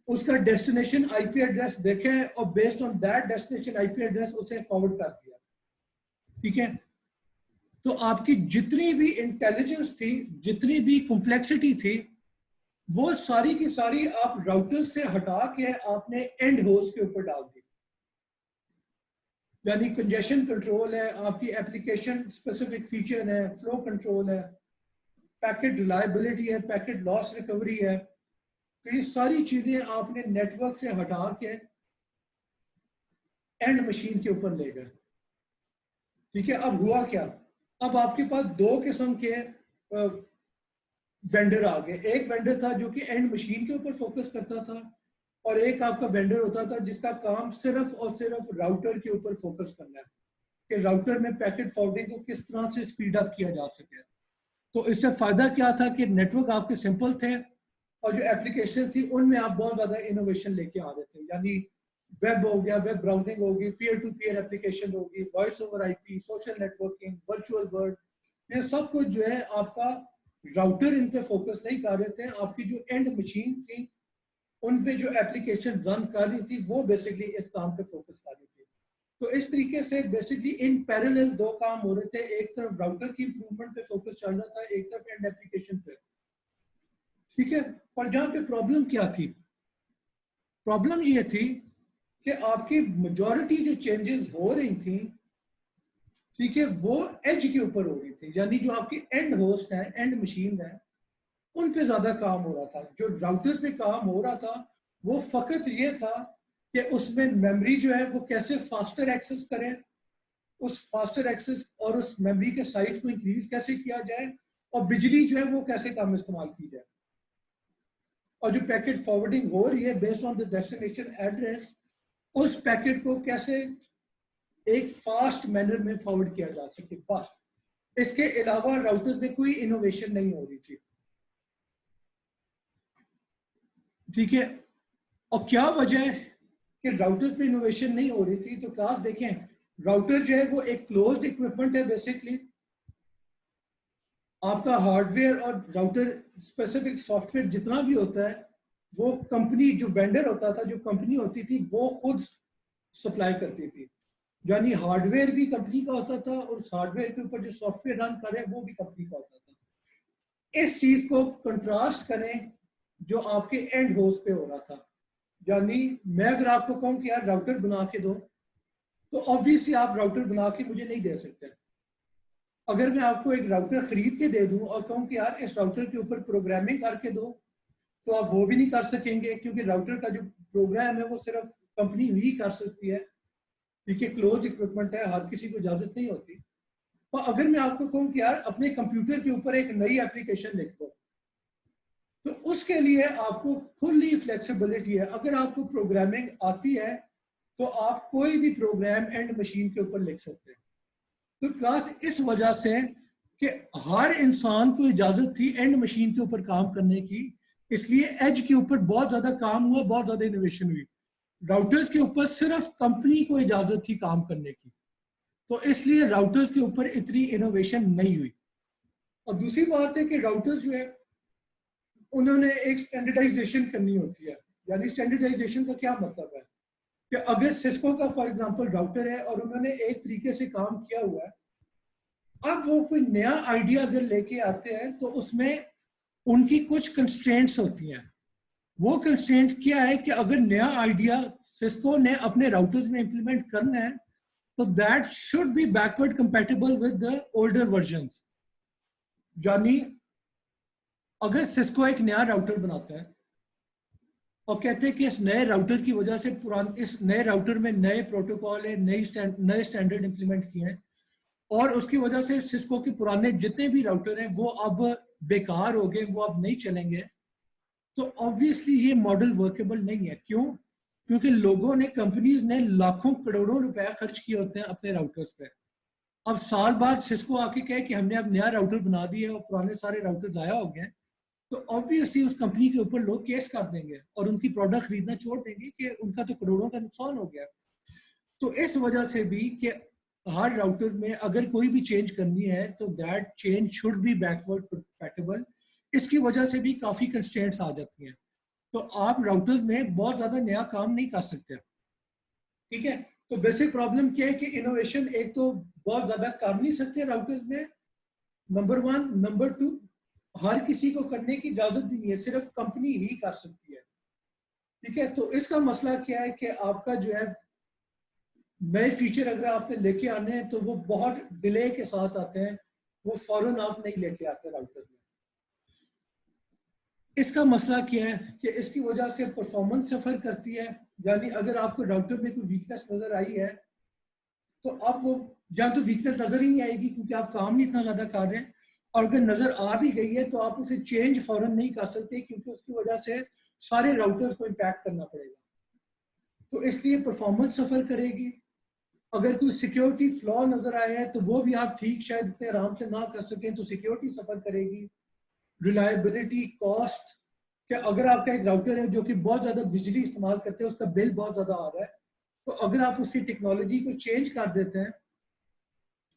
S1: उसका डेस्टिनेशन आईपी एड्रेस देखे है, और based on that destination IP address उसे फॉरवर्ड कर दिया, ठीक है। तो आपकी जितनी भी इंटेलिजेंस थी, जितनी भी कॉम्प्लेक्सिटी थी, वो सारी की सारी आप राउटर से हटा के आपने एंड होस्ट के ऊपर डाल दी। यानी कंजेशन कंट्रोल है, आपकी एप्लीकेशन स्पेसिफिक फीचर है, फ्लो कंट्रोल है, पैकेट रिलायबिलिटी है, पैकेट लॉस रिकवरी है। तो ये सारी चीजें आपने नेटवर्क से हटा के एंड मशीन के ऊपर ले गए, ठीक है। अब हुआ क्या, अब आपके पास 2 किस्म के वेंडर आ गए। एक वेंडर था जो कि एंड मशीन के ऊपर फोकस करता था, और एक आपका वेंडर होता था जिसका काम सिर्फ और सिर्फ राउटर के ऊपर फोकस करना है कि राउटर में पैकेट फॉरवर्डिंग को किस तरह से स्पीड अप किया जा सके। तो इससे फायदा क्या था कि नेटवर्क आपके सिंपल थे, और जो एप्लीकेशन थी उनमें आप बहुत ज्यादा इनोवेशन लेके आ रहे थे। यानी वेब हो गया, वेब ब्राउजिंग होगी, पीयर टू पीयर एप्लीकेशन होगी, voice over IP, social networking, virtual world, ये सब कुछ जो है आपका राउटर इन पे फोकस नहीं कर रहे थे। आपकी जो एंड मशीन थी उन पे जो एप्लीकेशन रन कर रही थी वो बेसिकली इस काम पे फोकस कर रही थी। तो इस तरीके से बेसिकली इन पैरेलल दो काम हो रहे थे, एक तरफ राउटर की इंप्रूवमेंट पे फोकस चल रहा था, एक तरफ एंड एप्लीकेशन पे। ठीक है, पर जहाँ पे प्रॉब्लम क्या थी, प्रॉब्लम ये थी कि आपकी मेजॉरिटी जो चेंजेस हो रही थी, ठीक है, वो एज के ऊपर हो रही थी, यानी जो आपकी एंड होस्ट है, एंड मशीन है, उन पे ज्यादा काम हो रहा था। जो राउटर्स पे काम हो रहा था वो फकत ये था कि उसमें मेमोरी जो है वो कैसे फास्टर एक्सेस करें, उस फास्टर एक्सेस और उस मेमोरी के साइज को इंक्रीज कैसे किया जाए, और बिजली जो है वो कैसे कम इस्तेमाल की जाए, और जो पैकेट फॉरवर्डिंग हो रही है based on the destination address, उस पैकेट को कैसे एक फास्ट मैनर में फॉरवर्ड किया जा सके। बस इसके अलावा राउटर्स में कोई इनोवेशन नहीं हो रही थी। ठीक है, और क्या वजह है कि राउटर्स में इनोवेशन नहीं हो रही थी? तो क्लास देखें, राउटर जो है वो एक क्लोज्ड इक्विपमेंट है बेसिकली। आपका हार्डवेयर और राउटर स्पेसिफिक सॉफ्टवेयर जितना भी होता है वो कंपनी, जो वेंडर होता था, जो कंपनी होती थी वो खुद सप्लाई करती थी, यानी हार्डवेयर भी कंपनी का होता था और उस हार्डवेयर के ऊपर जो सॉफ्टवेयर रन कर रहे हैं वो भी कंपनी का होता था। इस चीज को कंट्रास्ट करें जो आपके एंड होस्ट पे हो रहा था, यानी मैं अगर आपको कहूं कि यार राउटर बना के दो, तो ऑब्वियसली आप राउटर बना के मुझे नहीं दे सकते। अगर मैं आपको एक राउटर खरीद के दे दूं और कहूं कि यार इस राउटर के ऊपर प्रोग्रामिंग करके दो, तो आप वो भी नहीं कर सकेंगे, क्योंकि राउटर का जो प्रोग्राम है वो सिर्फ कंपनी ही कर सकती है। ठीक है, क्लोज इक्विपमेंट है, हर किसी को इजाजत नहीं होती। और अगर मैं आपको कहूं कि यार अपने कंप्यूटर के ऊपर एक नई एप्लीकेशन लिख दो, तो उसके लिए आपको फुल्ली फ्लेक्सिबिलिटी है। अगर आपको प्रोग्रामिंग आती है तो आप कोई भी प्रोग्राम एंड मशीन के ऊपर लिख सकते हैं। तो क्लास इस वजह से कि हर इंसान को इजाजत थी एंड मशीन के ऊपर काम करने की, इसलिए एज के ऊपर बहुत ज्यादा काम हुआ, बहुत ज्यादा इनोवेशन हुई। राउटर्स के ऊपर सिर्फ कंपनी को इजाजत थी काम करने की, तो इसलिए राउटर्स के ऊपर इतनी इनोवेशन नहीं हुई। और दूसरी बात है कि राउटर्स जो है उन्होंने एक स्टैंडर्डाइजेशन करनी होती है। यानी स्टैंडर्डाइजेशन का क्या मतलब है कि अगर सिस्को का फॉर एग्जांपल राउटर है और उन्होंने एक तरीके से काम किया हुआ है, अब वो कोई नया आइडिया अगर लेके आते हैं तो उसमें उनकी कुछ कंस्ट्रेंट्स होती हैं। वो कंस्ट्रेंट्स क्या है कि अगर नया आइडिया सिस्को ने अपने राउटर्स में इंप्लीमेंट करना है तो that should be backward compatible with the older versions. यानी अगर सिस्को एक नया राउटर बनाता है और कहते हैं कि इस नए राउटर की वजह से पुराने, इस नए राउटर में नए प्रोटोकॉल है, नए स्टैंडर्ड इंप्लीमेंट किए हैं, और उसकी वजह से सिस्को के पुराने जितने भी राउटर हैं वो अब बेकार हो गए, वो अब नहीं चलेंगे, तो ऑब्वियसली ये मॉडल वर्केबल नहीं है। क्यों? क्योंकि लोगों ने, कंपनीज ने लाखों करोड़ों रुपए खर्च किए होते हैं अपने राउटर्स पे। अब साल बाद सिस्को आके कहे कि हमने अब नया राउटर बना दिया और पुराने सारे राउटर जाया हो गए, तो ऑब्वियसली उस कंपनी के ऊपर लोग केस कर देंगे और उनकी प्रोडक्ट खरीदना छोड़ देंगे कि उनका तो करोड़ों का नुकसान हो गया। तो इस वजह से भी कि हर राउटर में अगर कोई भी चेंज करनी है तो that change should be backward compatible. इसकी वजह से भी काफी कंस्ट्रेंट्स आ जाती हैं, तो आप राउटर्स में बहुत ज्यादा नया काम नहीं कर सकते। ठीक है, तो बेसिक प्रॉब्लम क्या है कि इनोवेशन एक तो बहुत ज्यादा कर नहीं सकते राउटर्स में, नंबर वन। नंबर टू, हर किसी को करने की इजाजत भी नहीं है, सिर्फ कंपनी ही कर सकती है। ठीक है, तो इसका मसला क्या है कि आपका जो है नए फीचर अगर आपने लेके आने हैं तो वो बहुत डिले के साथ आते हैं, वो फौरन आप नहीं लेके आते राउटर में। इसका मसला क्या है कि इसकी वजह से परफॉर्मेंस सफर करती है। यानी अगर आपको राउटर में कोई वीकनेस नजर आई है तो अब वो, या तो वीकनेस नजर ही नहीं आएगी क्योंकि आप काम नहीं इतना ज्यादा कर रहे हैं, और अगर नजर आ भी गई है तो आप उसे चेंज फौरन नहीं कर सकते क्योंकि उसकी वजह से सारे राउटर्स को इम्पैक्ट करना पड़ेगा, तो इसलिए परफॉर्मेंस सफर करेगी। अगर कोई सिक्योरिटी फ्लॉ नजर आया है तो वो भी आप ठीक शायद इतने आराम से ना कर सकें, तो सिक्योरिटी सफर करेगी। रिलायबिलिटी, कॉस्ट, कि अगर आपका एक राउटर है जो कि बहुत ज्यादा बिजली इस्तेमाल करते हैं, उसका बिल बहुत ज्यादा आ रहा है, तो अगर आप उसकी टेक्नोलॉजी को चेंज कर देते हैं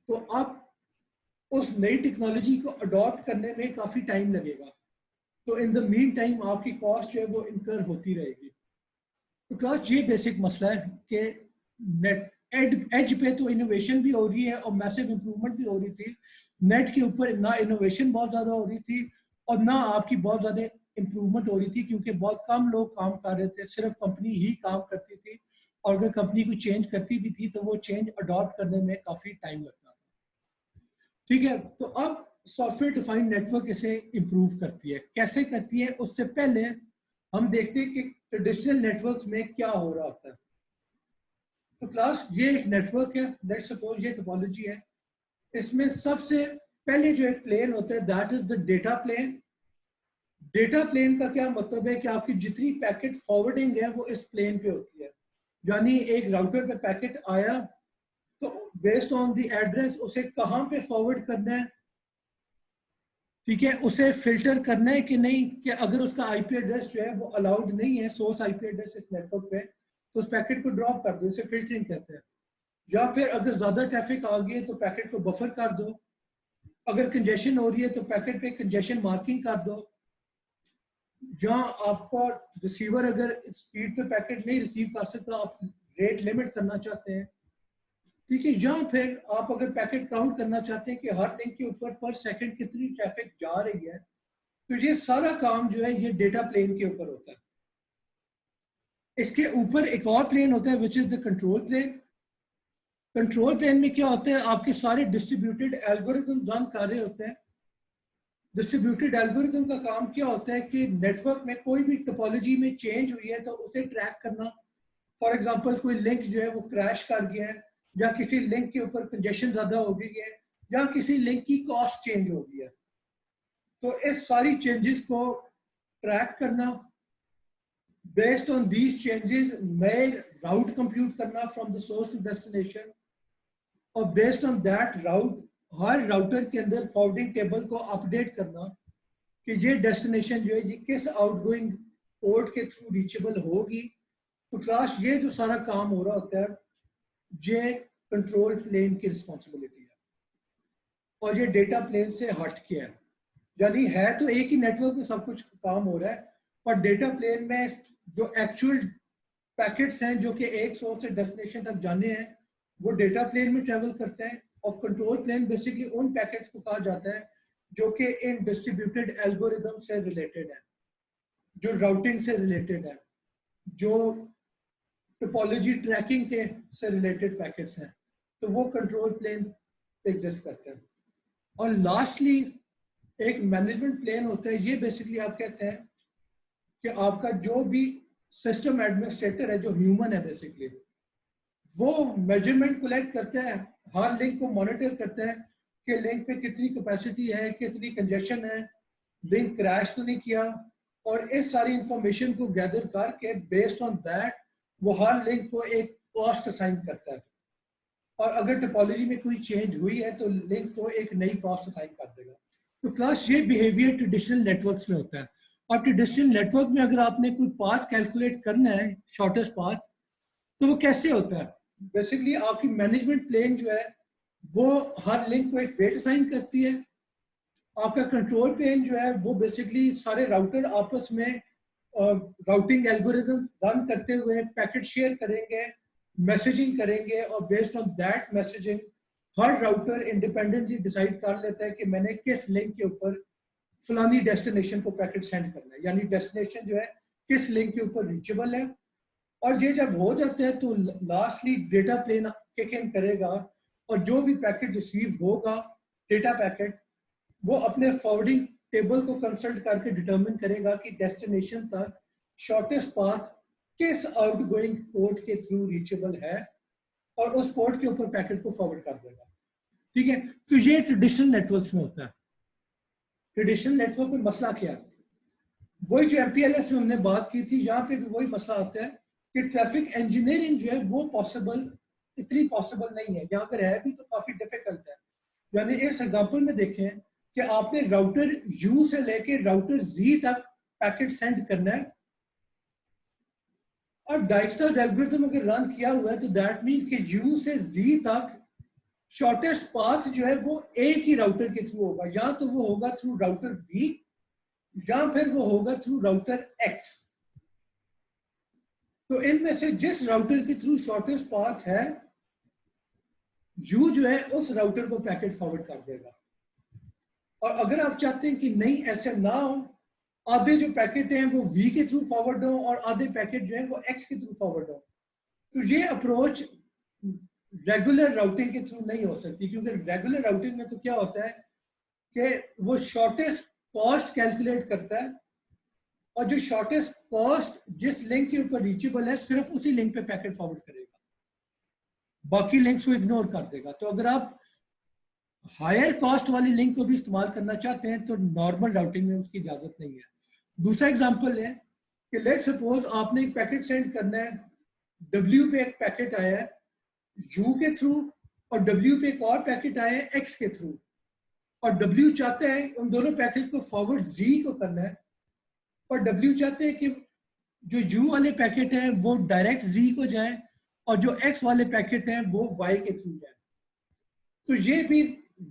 S1: तो आप उस नई टेक्नोलॉजी को अडॉप्ट करने में काफी टाइम लगेगा। तो इन द मीन टाइम आपकी कॉस्ट जो है वो इनकर होती रहेगी। तो क्लास ये बेसिक मसला है कि नेट एज पे तो इनोवेशन भी हो रही है और मैसिव इंप्रूवमेंट भी हो रही थी। नेट के ऊपर ना इनोवेशन बहुत ज्यादा हो रही थी और ना आपकी बहुत ज्यादा इंप्रूवमेंट हो रही थी, क्योंकि बहुत कम लोग काम कर रहे थे, सिर्फ कंपनी ही काम करती थी। और अगर कंपनी को चेंज करती भी थी तो वो चेंज अडॉप्ट करने में काफी टाइम लगता था। ठीक है, तो अब सॉफ्टवेयर डिफाइंड नेटवर्क इसे इंप्रूव करती है। कैसे करती है, उससे पहले हम देखते हैं कि ट्रेडिशनल नेटवर्क्स में क्या हो रहा होता है। तो क्लास ये एक नेटवर्क है, लेट्स सपोज ये टोपोलॉजी है। इसमें सबसे पहले जो एक प्लेन होता है that is the data plane. Data plane का क्या मतलब है कि आपकी जितनी पैकेट फॉरवर्डिंग है वो इस प्लेन पे होती है। यानी एक राउटर पे पैकेट आया तो बेस्ड ऑन द एड्रेस उसे कहां पे फॉरवर्ड करना है, ठीक है, उसे फिल्टर करना है कि नहीं, कि अगर उसका आईपी एड्रेस जो है वो अलाउड नहीं है, सोर्स आईपी एड्रेस इस नेटवर्क पे, तो उस पैकेट को ड्रॉप कर दो, इसे फिल्टरिंग कहते हैं। या फिर अगर ज्यादा ट्रैफिक आ गई है तो पैकेट को बफर कर दो। अगर कंजेशन हो रही है तो पैकेट पे कंजेशन मार्किंग कर दो। जहां आपका रिसीवर अगर स्पीड पे पैकेट नहीं रिसीव कर सकता, आप रेट लिमिट करना चाहते हैं, ठीक है। या फिर आप अगर पैकेट काउंट करना चाहते हैं कि हर लिंक के ऊपर पर सेकंड कितनी ट्रैफिक जा रही है, तो ये सारा काम जो है ये डेटा प्लेन के ऊपर होता है। इसके ऊपर एक और प्लेन होता है which is the control plane. Control plane में क्या होता है, आपके सारे डिस्ट्रीब्यूटेड एल्गोरिथम रन कर रहे होते हैं। डिस्ट्रीब्यूटेड एल्गोरिथम का काम क्या होता है कि नेटवर्क में कोई भी टोपोलॉजी में चेंज हुई है तो उसे ट्रैक करना। फॉर एग्जांपल कोई लिंक जो है वो क्रैश कर गया है, या किसी लिंक के ऊपर कंजेशन ज्यादा हो गई है, या किसी लिंक की कॉस्ट चेंज हो गई है, तो इस सारी चेंजेस को ट्रैक करना। बेस्ड ऑन दीज चेंजेस नए राउट कंप्यूट करना from the source to destination, और बेस्ड ऑन दैट राउट हर राउटर के अंदर फॉरवर्डिंग टेबल को अपडेट करना कि ये डेस्टिनेशन जो है ये किस आउटगोइंग पोर्ट के थ्रू रीचेबल होगी। तो क्लास ये जो सारा काम हो रहा होता है ये कंट्रोल प्लेन की रिस्पॉन्सिबिलिटी है, और ये डेटा प्लेन से हट के है। यानी है तो एक ही नेटवर्क में सब कुछ काम हो रहा है, पर डेटा प्लेन में जो एक्चुअल पैकेट्स हैं जो कि एक सोर्स से डेस्टिनेशन तक जाने हैं वो डेटा प्लेन में ट्रेवल करते हैं। और कंट्रोल प्लेन बेसिकली उन पैकेट्स को कहा जाता है जो कि इन डिस्ट्रीब्यूटेड एल्गोरिदम से रिलेटेड है, जो राउटिंग से रिलेटेड है, जो टोपोलॉजी ट्रैकिंग के से रिलेटेड पैकेट्स हैं, तो वो कंट्रोल प्लेन पे एग्जिस्ट करते हैं। और लास्टली एक मैनेजमेंट प्लेन होता है। ये बेसिकली आप कहते हैं कि आपका जो भी सिस्टम एडमिनिस्ट्रेटर है जो ह्यूमन है बेसिकली, वो मेजरमेंट कलेक्ट करता है, हर लिंक को मॉनिटर करता है कि लिंक पे कितनी कैपेसिटी है, कितनी कंजेशन है, लिंक क्रैश तो नहीं किया, और इस सारी इंफॉर्मेशन को गैदर करके बेस्ड ऑन दैट वो हर लिंक को एक कॉस्ट असाइन करता है। और अगर टोपोलॉजी में कोई चेंज हुई है तो लिंक को एक नई कॉस्ट असाइन कर देगा। तो क्लास ये बिहेवियर ट्रेडिशनल नेटवर्क्स में होता है। और ट्रेडिशनल नेटवर्क में अगर आपने कोई पाथ कैलकुलेट करना है, शॉर्टेस्ट पाथ, तो वो कैसे होता है, बेसिकली आपकी मैनेजमेंट प्लेन जो है वो हर लिंक को एक वेट असाइन करती है। आपका कंट्रोल प्लेन जो है वो बेसिकली सारे राउटर आपस में राउटिंग एल्गोरिथम रन करते हुए पैकेट शेयर करेंगे, मैसेजिंग करेंगे, और based on that messaging her router independently decide कर लेता है कि मैंने किस लिंक के ऊपर फलानी डेस्टिनेशन को पैकेट सेंड करना है, यानी डेस्टिनेशन जो है किस लिंक के ऊपर रीचेबल है। और ये जब हो जाता है तो lastly data plane kick in करेगा, और जो भी पैकेट रिसीव होगा डेटा पैकेट, वो अपने फॉरवर्डिंग टेबल को कंसल्ट करके डिटरमिन करेगा कि डेस्टिनेशन तक शॉर्टेस्ट पाथ किस आउटगोइंग पोर्ट के थ्रू रीचेबल है, और उस पोर्ट के ऊपर पैकेट को फॉरवर्ड कर देगा। ठीक है, तो ये ट्रेडिशनल नेटवर्क्स में होता है। ट्रेडिशनल नेटवर्क में मसला क्या है, वही जो एमपीएलएस में हमने बात की थी, यहाँ पे भी वही मसला आता है कि ट्रैफिक इंजीनियरिंग जो है वो पॉसिबल इतनी पॉसिबल नहीं है, या अगर है भी तो काफी डिफिकल्ट है। यानी इस एग्जांपल में देखें कि आपने राउटर यू से लेके राउटर जी तक पैकेट सेंड करना है और डाइक्सटर्स एल्गोरिथम अगर रन किया हुआ है तो दैट मीन कि यू से जी तक शॉर्टेस्ट पाथ जो है वो एक ही राउटर के थ्रू होगा, या तो वो होगा थ्रू राउटर वी या फिर वो होगा थ्रू राउटर एक्स। तो इनमें से जिस राउटर के थ्रू शॉर्टेस्ट पाथ है यू जो है उस राउटर को पैकेट फॉरवर्ड कर देगा। और अगर आप चाहते हैं कि नहीं ऐसे ना हो, आधे जो पैकेट हैं वो वी के थ्रू फॉरवर्ड हो और आधे पैकेट जो है वो एक्स के थ्रू फॉरवर्ड हो, तो ये अप्रोच रेगुलर राउटिंग के थ्रू नहीं हो सकती, क्योंकि रेगुलर राउटिंग में तो क्या होता है कि वो शॉर्टेस्ट कॉस्ट कैलकुलेट करता है और जो शॉर्टेस्ट कॉस्ट जिस लिंक के ऊपर रीचेबल है सिर्फ उसी लिंक पे पैकेट फॉरवर्ड करेगा, बाकी लिंक्स को इग्नोर कर देगा। तो अगर आप हायर कॉस्ट वाली लिंक को भी इस्तेमाल करना चाहते हैं तो नॉर्मल राउटिंग में उसकी इजाजत नहीं है। दूसरा एग्जांपल है कि लेट सपोज आपने एक पैकेट सेंड करना है, W पे एक पैकेट आया है U के थ्रू और W पे एक और पैकेट आया है X के थ्रू, और W चाहते हैं उन दोनों पैकेज को फॉरवर्ड Z को करना है, और W चाहते हैं कि जो U वाले पैकेट हैं वो डायरेक्ट Z को जाए और जो X वाले पैकेट हैं वो Y के थ्रू जाए। तो ये भी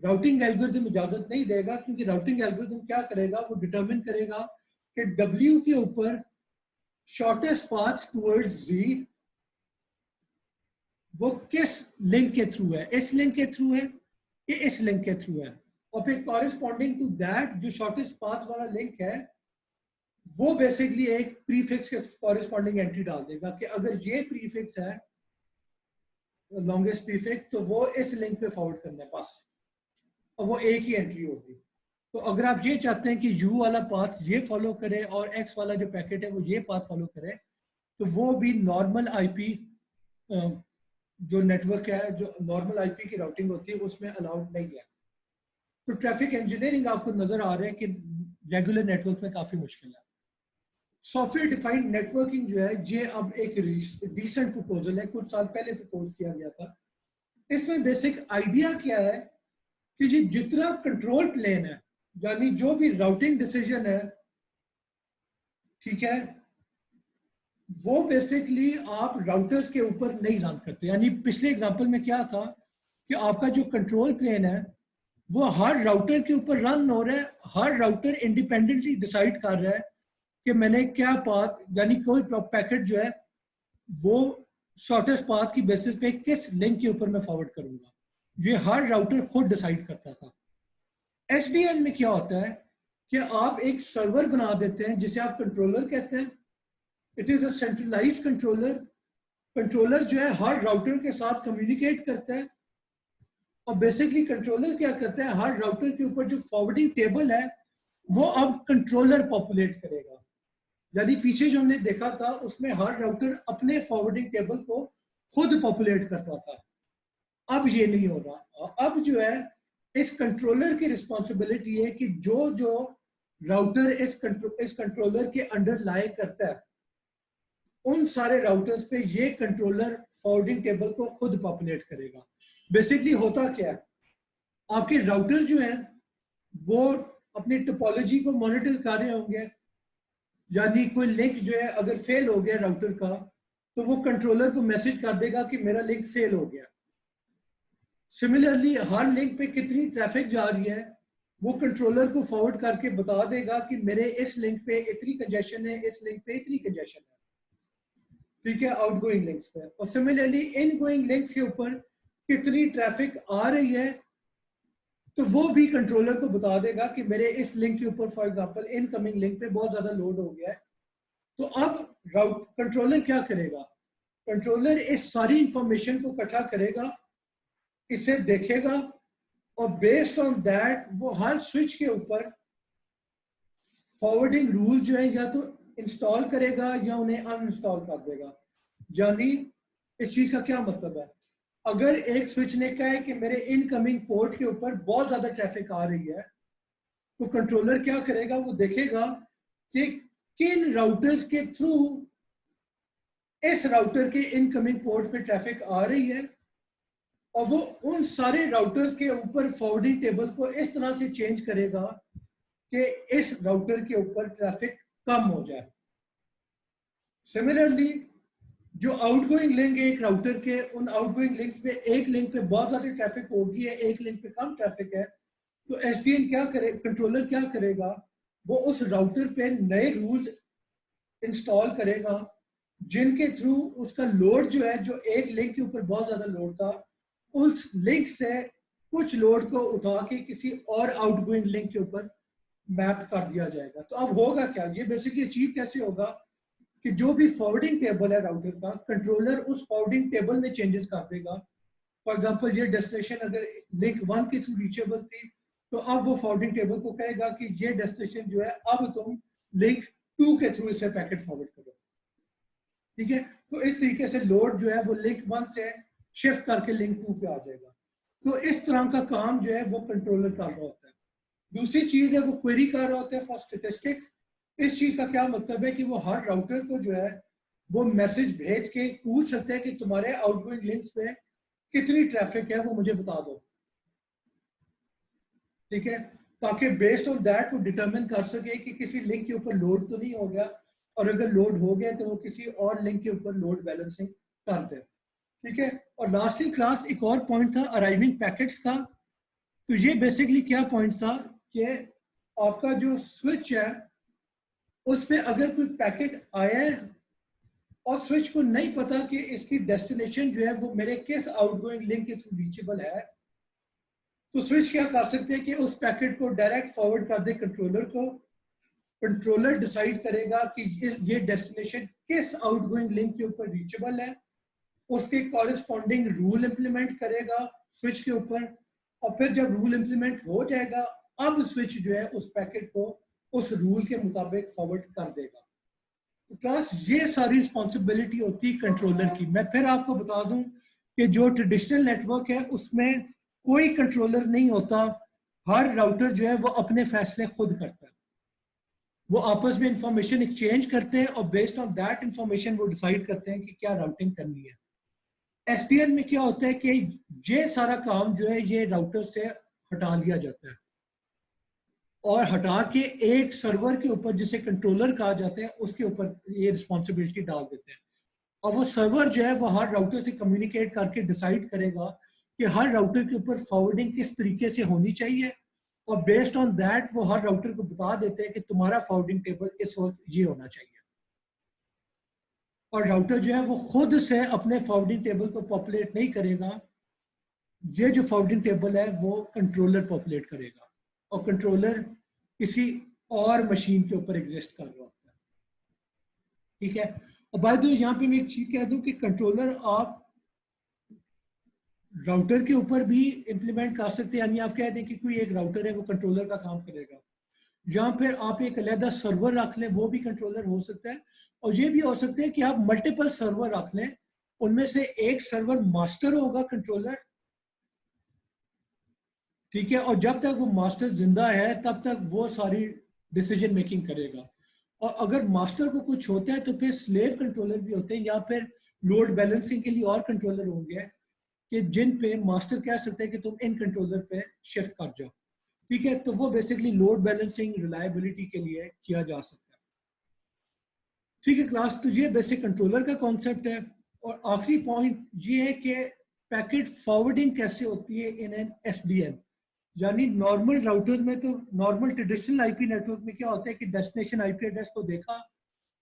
S1: राउटिंग एल्गोरिथम इजाजत नहीं देगा, क्योंकि राउटिंग एल्गोरिथम क्या करेगा, वो डिटरमिन करेगा कि W के ऊपर शॉर्टेस्ट पाथ टुवर्ड्स Z वो किस लिंक के थ्रू है, इस लिंक के थ्रू है कि इस लिंक के थ्रू है, और फिर कॉरेस्पॉन्डिंग टू दैट जो शॉर्टेस्ट पाथ वाला लिंक है वो बेसिकली एक प्रीफिक्स के कॉरेस्पॉन्डिंग एंट्री डाल देगा कि अगर ये प्रीफिक्स है लॉन्गेस्ट प्रीफिक्स तो वो इस लिंक पे फॉरवर्ड करना है बस, और वो एक ही एंट्री होगी। तो अगर आप ये चाहते हैं कि U वाला पाथ ये फॉलो करे और X वाला जो पैकेट है वो ये पाथ फॉलो करे, तो वो भी नॉर्मल आईपी जो नेटवर्क है, जो नॉर्मल आईपी की राउटिंग होती है उसमें अलाउड नहीं है। तो ट्रैफिक इंजीनियरिंग आपको नजर आ रहा है कि रेगुलर नेटवर्क में काफी मुश्किल है। सॉफ्टवेयर डिफाइंड नेटवर्किंग जो है ये अब एक रिसेंट प्रपोजल है, कुछ साल पहले प्रपोज किया गया था। इसमें बेसिक आइडिया क्या है कि ये जितना कंट्रोल प्लेन है, यानी जो भी राउटिंग डिसीजन है, ठीक है, वो बेसिकली आप राउटर्स के ऊपर नहीं रन करते। यानी पिछले एग्जांपल में क्या था कि आपका जो कंट्रोल प्लेन है वो हर राउटर के ऊपर रन हो रहा है, हर राउटर इंडिपेंडेंटली डिसाइड कर रहा है कि मैंने क्या पाथ, यानी कोई पैकेट जो है वो शॉर्टेस्ट पाथ की बेसिस पे किस लिंक के ऊपर मैं फॉरवर्ड करूंगा, ये हर राउटर खुद डिसाइड करता था। एसडीएन में क्या होता है कि आप एक सर्वर बना देते हैं जिसे आप कंट्रोलर कहते हैं। It is a centralised controller. Controller जो है हर राउटर के साथ कम्युनिकेट करता है, और बेसिकली कंट्रोलर क्या करता है, हर राउटर के ऊपर जो फॉरवर्डिंग टेबल है वो अब कंट्रोलर पॉपुलेट करेगा। यानी पीछे जो हमने देखा था उसमें हर राउटर अपने फॉरवर्डिंग टेबल को खुद पॉपुलेट करता था, अब ये नहीं हो रहा। अब जो है इस कंट्रोलर की रिस्पॉन्सिबिलिटी है कि जो जो राउटर इस कंट्रोलर के अंडर लाई करता है उन सारे राउटर्स पे ये कंट्रोलर फॉरवर्डिंग टेबल को खुद पॉपुलेट करेगा। बेसिकली होता क्या है, आपके राउटर जो है वो अपनी टोपोलॉजी को मॉनिटर कर रहे होंगे, यानी कोई लिंक जो है अगर फेल हो गया राउटर का तो वो कंट्रोलर को मैसेज कर देगा कि मेरा लिंक फेल हो गया। सिमिलरली हर लिंक पे कितनी ट्रैफिक जा रही है वो कंट्रोलर को फॉरवर्ड करके बता देगा कि मेरे इस लिंक पे इतनी कंजेशन है, इस लिंक पे इतनी कंजेशन है, ठीक है, आउटगोइंग लिंक्स पे। और सिमिलरली इनगोइंग लिंक्स के ऊपर कितनी ट्रैफिक आ रही है तो वो भी कंट्रोलर को बता देगा कि मेरे इस लिंक के ऊपर फॉर एग्जांपल इनकमिंग लिंक पे बहुत ज्यादा लोड हो गया है। तो अब कंट्रोलर क्या करेगा, कंट्रोलर इस सारी इंफॉर्मेशन को इकट्ठा करेगा, इसे देखेगा, और बेस्ड ऑन दैट वो हर स्विच के ऊपर फॉरवर्डिंग रूल जो है या तो इंस्टॉल करेगा या उन्हें अनइंस्टॉल कर देगा। यानी इस चीज का क्या मतलब है, अगर एक स्विच ने कहा है कि मेरे इनकमिंग पोर्ट के ऊपर बहुत ज्यादा ट्रैफिक आ रही है तो कंट्रोलर क्या करेगा, वो देखेगा कि किन राउटर्स के थ्रू इस राउटर के इनकमिंग पोर्ट पे ट्रैफिक आ रही है, और वो उन सारे राउटर्स के ऊपर फॉरवर्डिंग टेबल को इस तरह से चेंज करेगा कि इस राउटर के ऊपर ट्रैफिक कम हो जाए। सिमिलरली जो आउटगोइंग लिंक है एक राउटर के, उन आउटगोइंग लिंक्स पे एक लिंक पे बहुत ज्यादा ट्रैफिक होगी है, एक लिंक पे कम ट्रैफिक है, तो एसडीएन क्या करे, कंट्रोलर क्या करेगा, वो उस राउटर पे नए रूल्स इंस्टॉल करेगा जिनके थ्रू उसका लोड जो है, जो एक लिंक के ऊपर बहुत ज्यादा लोड था, उस लिंक से कुछ लोड को उठा के किसी और आउटगोइंग लिंक के ऊपर मैप कर दिया जाएगा। तो अब होगा क्या, ये बेसिकली अचीव कैसे होगा कि जो भी फॉरवर्डिंग टेबल है राउटर का, कंट्रोलर उस फॉरवर्डिंग टेबल में चेंजेस कर देगा। फॉर एग्जांपल ये डेस्टिनेशन अगर लिंक 1 के थ्रू रीचेबल थी, तो अब वो फॉरवर्डिंग टेबल को कहेगा कि ये डेस्टिनेशन जो है अब तुम लिंक 2 के थ्रू इसे पैकेट फॉरवर्ड करो। ठीक है, तो इस तरीके से लोड जो है वो लिंक 1 से शिफ्ट करके लिंक 2 पे आ जाएगा। तो इस तरह का काम जो है वो कंट्रोलर कर रहा होता है। दूसरी चीज है वो क्वेरी कर रहा होता है फॉर स्टैटिस्टिक्स। इस चीज का क्या मतलब है कि वो हर राउटर को जो है वो मैसेज भेज के पूछ सकते हैं कि तुम्हारे आउटगोइंग लिंक्स पे कितनी ट्रैफिक है वो मुझे बता दो। ठीक है, ताकि बेस्ड ऑन दैट वो डिटरमिन कर सके कि किसी लिंक के ऊपर लोड तो नहीं हो गया, और अगर लोड हो गया तो वो किसी और लिंक के ऊपर लोड बैलेंसिंग कर दे। ठीक है, और लास्टली क्लास एक और पॉइंट था अराइविंग पैकेट्स का। तो ये बेसिकली क्या पॉइंट था कि आपका जो स्विच है उस पर अगर कोई पैकेट आया है और स्विच को नहीं पता कि इसकी डेस्टिनेशन जो है वो मेरे किस आउटगोइंग लिंक के थ्रू रीचेबल है, तो स्विच क्या कर सकते हैं कि उस पैकेट को डायरेक्ट फॉरवर्ड कर दे कंट्रोलर को। कंट्रोलर डिसाइड करेगा कि ये डेस्टिनेशन किस आउटगोइंग लिंक के ऊपर रीचेबल है, उसके कॉरेस्पॉन्डिंग रूल इंप्लीमेंट करेगा स्विच के ऊपर, और फिर जब रूल इंप्लीमेंट हो जाएगा अब स्विच जो है उस पैकेट को उस रूल के मुताबिक फॉरवर्ड कर देगा। तो क्लास ये सारी रिस्पॉन्सिबिलिटी होती है कंट्रोलर की। मैं फिर आपको बता दूं कि जो ट्रेडिशनल नेटवर्क है उसमें कोई कंट्रोलर नहीं होता, हर राउटर जो है वो अपने फैसले खुद करता है। वो आपस में इंफॉर्मेशन एक्सचेंज करते हैं और बेस्ड ऑन दैट इंफॉर्मेशन वो डिसाइड करते हैं कि क्या राउटिंग करनी है। एसडीएन में क्या होता है कि ये सारा काम जो है ये राउटर से हटा लिया जाता है और हटा के एक सर्वर के ऊपर जिसे कंट्रोलर कहा जाता है उसके ऊपर ये रिस्पॉन्सिबिलिटी डाल देते हैं। और वो सर्वर जो है वो हर राउटर से कम्युनिकेट करके डिसाइड करेगा कि हर राउटर के ऊपर फॉरवर्डिंग किस तरीके से होनी चाहिए, और बेस्ड ऑन दैट वो हर राउटर को बता देते हैं कि तुम्हारा फॉरवर्डिंग टेबल इस वक्त ये होना चाहिए। और राउटर जो है वो खुद से अपने फॉरवर्डिंग टेबल को पॉपुलेट नहीं करेगा, ये जो फॉरवर्डिंग टेबल है वो कंट्रोलर पॉपुलेट करेगा, और कंट्रोलर किसी और मशीन के ऊपर एग्जिस्ट कर रहा होता है। ठीक है, और बाय द वे यहाँ पे मैं एक चीज कह दूं कि कंट्रोलर आप राउटर के ऊपर भी इंप्लीमेंट कर सकते हैं। यानी आप कह दें कि कोई एक राउटर है वो कंट्रोलर का काम करेगा, या फिर आप एक अलग सर्वर रख लें वो भी कंट्रोलर हो सकता है। और ये भी हो सकता है कि आप मल्टीपल सर्वर रख लें, उनमें से एक सर्वर मास्टर होगा कंट्रोलर। ठीक है, और जब तक वो मास्टर जिंदा है तब तक वो सारी डिसीजन मेकिंग करेगा। और अगर मास्टर को कुछ होता है तो फिर स्लेव कंट्रोलर भी होते हैं, या फिर लोड बैलेंसिंग के लिए और कंट्रोलर होंगे कि जिन पे मास्टर कह सकते हैं कि तुम इन कंट्रोलर पे शिफ्ट कर जाओ। ठीक है, तो वो बेसिकली लोड बैलेंसिंग रिलायबिलिटी के लिए किया जा सकता है। ठीक है क्लास, तो ये बेसिक कंट्रोलर का कॉन्सेप्ट है। और आखिरी पॉइंट ये है कि पैकेट फॉरवर्डिंग कैसे होती है इन एन एसडीएन। यानी नॉर्मल राउटर में, तो नॉर्मल ट्रेडिशनल आईपी नेटवर्क में क्या होता है कि डेस्टिनेशन आईपी एड्रेस को देखा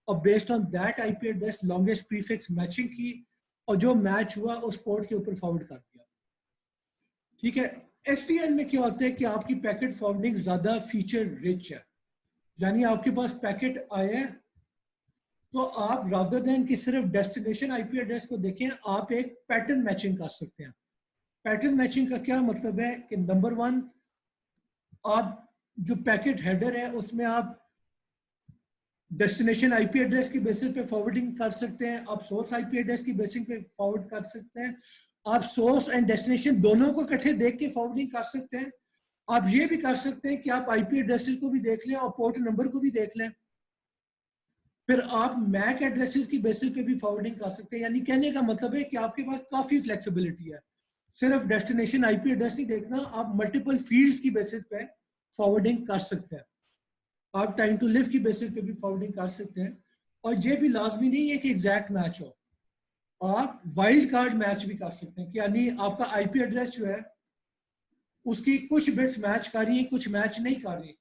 S1: और based on that IP address longest prefix matching की, और जो मैच हुआ उस पोर्ट के ऊपर फॉरवर्ड कर दिया। ठीक है, एसडीएन में क्या होता है कि आपकी पैकेट फॉरवर्डिंग ज्यादा फीचर रिच है। यानी आपके पास पैकेट आया है तो आप रादर देन कि सिर्फ डेस्टिनेशन आईपी एड्रेस को देखें, आप एक पैटर्न मैचिंग कर सकते हैं। पैटर्न मैचिंग का क्या मतलब है कि नंबर वन, आप जो पैकेट हेडर है उसमें आप डेस्टिनेशन आईपी एड्रेस की बेसिस पे फॉरवर्डिंग कर सकते हैं, आप सोर्स आईपी एड्रेस की बेसिस पे फॉरवर्ड कर सकते हैं, आप सोर्स एंड डेस्टिनेशन दोनों को इकट्ठे देख के फॉरवर्डिंग कर सकते हैं। आप ये भी कर सकते हैं कि आप आईपी एड्रेसेस को भी देख लें और पोर्ट नंबर को भी देख लें। फिर आप मैक एड्रेसेस की बेसिस पे भी फॉरवर्डिंग कर सकते हैं। यानी कहने का मतलब है कि आपके पास काफी फ्लेक्सिबिलिटी है, सिर्फ डेस्टिनेशन आईपी एड्रेस नहीं देखना, आप मल्टीपल फील्ड्स की बेसिस पे फॉरवर्डिंग कर सकते हैं। आप टाइम टू लिव की बेसिस पे भी फॉरवर्डिंग कर सकते हैं। और ये भी लाजमी नहीं है कि एग्जैक्ट मैच हो, आप वाइल्ड कार्ड मैच भी कर सकते हैं, यानी आपका आईपी एड्रेस जो है उसकी कुछ बिट्स मैच कर रही है, कुछ मैच नहीं कर रही।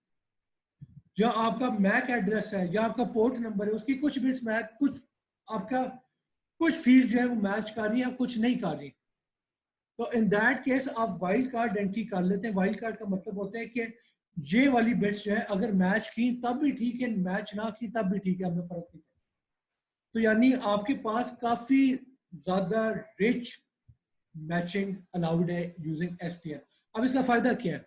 S1: या आपका मैक एड्रेस है या आपका पोर्ट नंबर है, उसकी कुछ बिट्स मैच, कुछ आपका कुछ फील्ड जो है वो मैच कर रही है, कुछ नहीं कर रही। तो इन दैट केस आप वाइल्ड कार्ड एंट्री कर लेते हैं। वाइल्ड कार्ड का मतलब होता है कि जे वाली बिट्स जो है अगर मैच की तब भी ठीक है, मैच ना की तब भी ठीक है, हमें फर्क नहीं पड़ता। तो यानी आपके पास काफी ज्यादा रिच मैचिंग अलाउड है यूजिंग एसटीएन। अब इसका फायदा क्या है?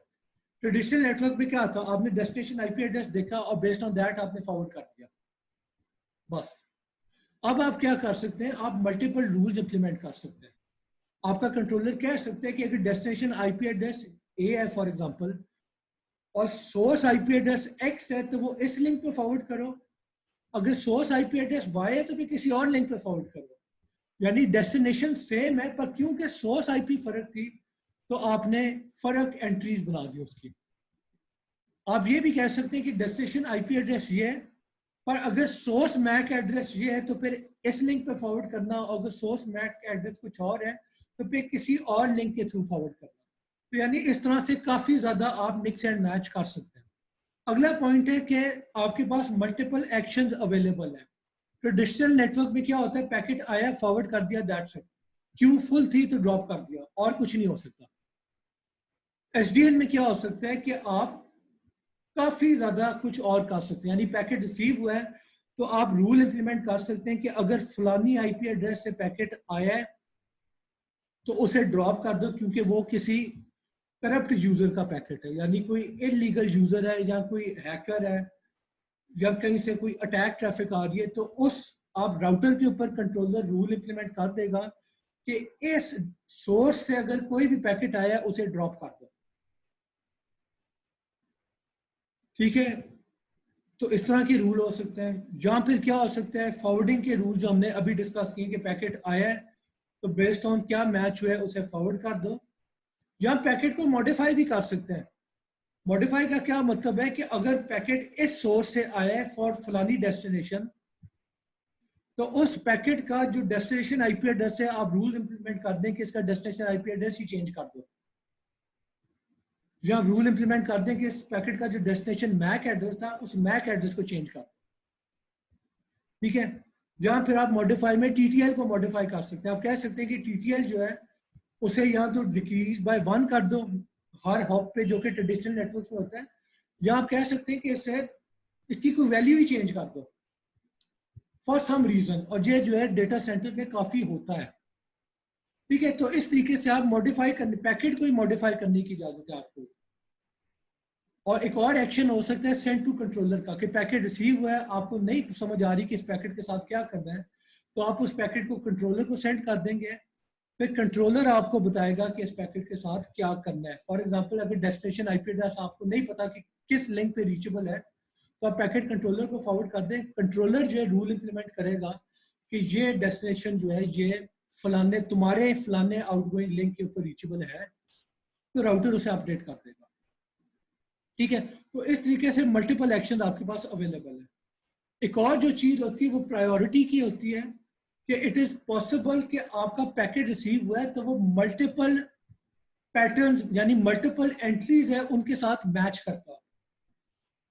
S1: ट्रेडिशनल नेटवर्क में क्या था, आपने डेस्टिनेशन आईपी एड्रेस देखा और बेस्ड ऑन दैट आपने फॉरवर्ड कर दिया, बस। अब आप क्या कर सकते हैं, आप मल्टीपल रूल्स इंप्लीमेंट कर सकते हैं। आपका कंट्रोलर कह सकते हैं कि अगर डेस्टिनेशन आईपी एड्रेस ए है फॉर एग्जांपल और सोर्स आईपी एड्रेस एक्स है, तो वो इस लिंक पे फॉरवर्ड करो। अगर सोर्स आईपी एड्रेस वाई है तो भी किसी और लिंक पे फॉरवर्ड करो। यानी डेस्टिनेशन सेम है, पर क्योंकि सोर्स आईपी फर्क थी तो आपने फर्क एंट्रीज बना दी उसकी। आप ये भी कह सकते हैं कि डेस्टिनेशन आईपी एड्रेस ये है, पर अगर सोर्स मैक एड्रेस ये है तो फिर इस लिंक पे फॉरवर्ड करना, और अगर सोर्स मैक एड्रेस कुछ और है तो फिर किसी और लिंक के थ्रू फॉरवर्ड करना। तो यानी इस तरह से काफी ज्यादा आप मिक्स एंड मैच कर सकते हैं। अगला पॉइंट है कि आपके पास मल्टीपल एक्शंस अवेलेबल है। ट्रेडिशनल नेटवर्क में क्या होता है, पैकेट आया फॉरवर्ड कर दिया, दैट्स इट। क्यू फुल थी तो ड्रॉप कर दिया, और कुछ नहीं हो सकता। एसडीएन में क्या हो सकता है कि आप काफी ज्यादा कुछ और कर सकते हैं। यानी पैकेट रिसीव हुआ है तो आप रूल इंप्लीमेंट कर सकते हैं कि अगर फलानी आईपी एड्रेस से पैकेट आया है तो उसे ड्रॉप कर दो, क्योंकि वो किसी करप्ट यूजर का पैकेट है, यानी कोई इलीगल यूजर है या कोई हैकर है या कहीं से कोई अटैक ट्रैफिक आ रही है, तो उस आप राउटर के ऊपर कंट्रोलर रूल इंप्लीमेंट कर देगा कि इस सोर्स से अगर कोई भी पैकेट आया उसे ड्रॉप कर दो। ठीक है, तो इस तरह के रूल हो सकते हैं। जहां फिर क्या हो सकता है, फॉरवर्डिंग के रूल जो हमने अभी डिस्कस किए कि पैकेट आया है तो बेस्ड ऑन क्या मैच हुआ है उसे फॉरवर्ड कर दो। या पैकेट को मॉडिफाई भी कर सकते हैं। मॉडिफाई का क्या मतलब है कि अगर पैकेट इस सोर्स से आया है फॉर फलानी डेस्टिनेशन, तो उस पैकेट का जो डेस्टिनेशन आईपी एड्रेस है आप रूल इंप्लीमेंट कर दें कि इसका डेस्टिनेशन आईपी एड्रेस ही चेंज कर दो, या रूल इंप्लीमेंट कर दें कि इस पैकेट का जो डेस्टिनेशन मैक एड्रेस था उस मैक एड्रेस को चेंज कर दो। ठीक है, या फिर आप मॉडिफाई में टीटीएल को मॉडिफाई कर सकते हैं। आप कह सकते हैं कि टीटीएल जो है उसे या तो डिक्रीज बाय 1 कर दो हर हॉप पे, जो कि ट्रेडिशनल नेटवर्क में होता है, या आप कह सकते हैं कि इससे इसकी कोई वैल्यू ही चेंज कर दो फॉर सम रीजन, और ये जो है डेटा सेंटर में काफी होता है। ठीक है, तो इस तरीके से आप मॉडिफाई करने, पैकेट को ही मॉडिफाई करने की इजाजत है आपको। और एक और एक्शन हो सकता है सेंड टू कंट्रोलर का, कि पैकेट रिसीव हुआ है, आपको नहीं समझ आ रही कि इस पैकेट के साथ क्या करना है, तो आप उस पैकेट को कंट्रोलर को सेंड कर देंगे, फिर कंट्रोलर आपको बताएगा कि इस पैकेट के साथ क्या करना है। फॉर एग्जांपल अगर डेस्टिनेशन आईपी एड्रेस आपको नहीं पता कि किस लिंक पे रीचेबल है, तो आप पैकेट कंट्रोलर को फॉरवर्ड कर दें। कंट्रोलर जो है रूल इंप्लीमेंट करेगा कि ये डेस्टिनेशन जो है ये फलाने तुम्हारे फलाने आउटगोइंग लिंक के ऊपर रीचेबल है, तो राउटर उसे अपडेट कर देगा। ठीक है, तो इस तरीके से मल्टीपल एक्शन आपके पास अवेलेबल है। एक और जो चीज होती है वो प्रायोरिटी की होती है, कि इट इज पॉसिबल कि आपका पैकेट रिसीव हुआ है तो वो मल्टीपल पैटर्न्स यानी मल्टीपल एंट्रीज है उनके साथ मैच करता है।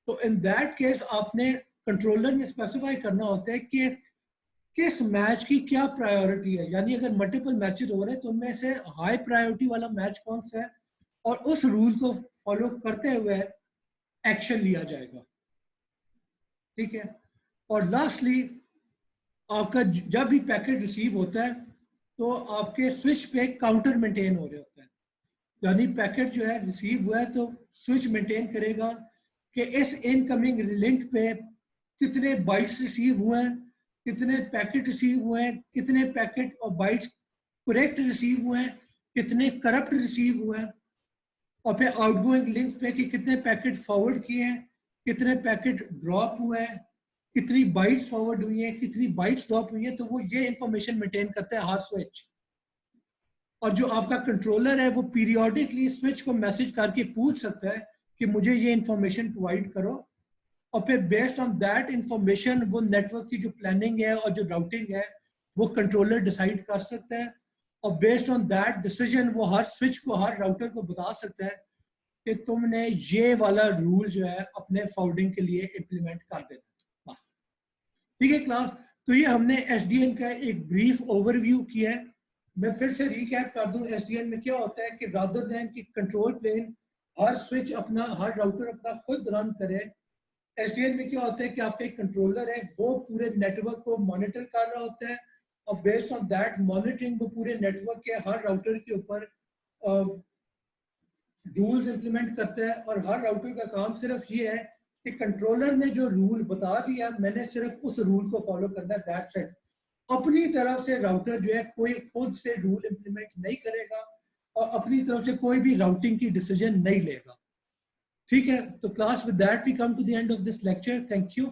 S1: तो इन दैट केस आपने कंट्रोलर में स्पेसिफाई करना होता है कि किस मैच की क्या प्रायोरिटी है। यानी अगर मल्टीपल मैचेस हो रहे हैं तो उनमें से हाई प्रायोरिटी वाला मैच कौन सा है, और उस रूल को फॉलो करते हुए एक्शन लिया जाएगा। ठीक है, और लास्टली आपका जब भी पैकेट रिसीव होता है तो आपके स्विच पे काउंटर मेंटेन हो रहे होता है। यानी पैकेट जो है रिसीव हुआ है तो स्विच मेंटेन करेगा कि इस इनकमिंग लिंक पे कितने बाइट्स रिसीव हुए हैं, कितने पैकेट रिसीव हुए हैं, कितने पैकेट और बाइट्स करेक्ट रिसीव हुए हैं, कितने करप्ट रिसीव हुए हैं, और फिर आउटगोइंग लिंक्स पे कि कितने पैकेट फॉरवर्ड किए हैं, कितने पैकेट ड्रॉप हुए हैं, कितनी बाइट्स फॉरवर्ड हुई हैं, कितनी बाइट्स ड्रॉप हुई हैं। तो वो ये इंफॉर्मेशन मेंटेन करता है हर स्विच। और जो आपका कंट्रोलर है वो पीरियोडिकली स्विच को मैसेज करके पूछ सकता है कि मुझे ये इंफॉर्मेशन प्रोवाइड करो और फिर बेस्ड ऑन दैट इंफॉर्मेशन वो नेटवर्क की जो प्लानिंग है और जो राउटिंग है वो कंट्रोलर डिसाइड कर सकता है, और बेस्ड ऑन दैट डिसीजन वो हर स्विच को, हर राउटर को बता सकता है कि तुमने ये वाला रूल जो है अपने फॉरवर्डिंग के लिए इम्प्लीमेंट कर देना। बस ठीक है क्लास। तो ये हमने एसडीएन का एक ब्रीफ ओवरव्यू किया है। मैं फिर से रिकैप कर दूं, एसडीएन में क्या होता है कि रादर देन कि कंट्रोल प्लेन हर स्विच अपना, हर राउटर अपना खुद रन करे, एसडीएन में क्या होता है कि आपका एक कंट्रोलर है वो पूरे नेटवर्क को मॉनिटर कर रहा होता है, और बेस्ड ऑन दैट मॉनिटरिंग वो पूरे नेटवर्क के हर राउटर के ऊपर रूल्स इंप्लीमेंट करता है। और हर राउटर का काम सिर्फ ये है कि कंट्रोलर ने जो रूल बता दिया मैंने सिर्फ उस रूल को फॉलो करना है, दैट्स इट। अपनी तरफ से राउटर जो है कोई खुद से रूल इंप्लीमेंट नहीं करेगा और अपनी तरफ से कोई भी राउटिंग की डिसीजन नहीं लेगा। ठीक है, तो class with that we come to the end of this lecture. Thank you.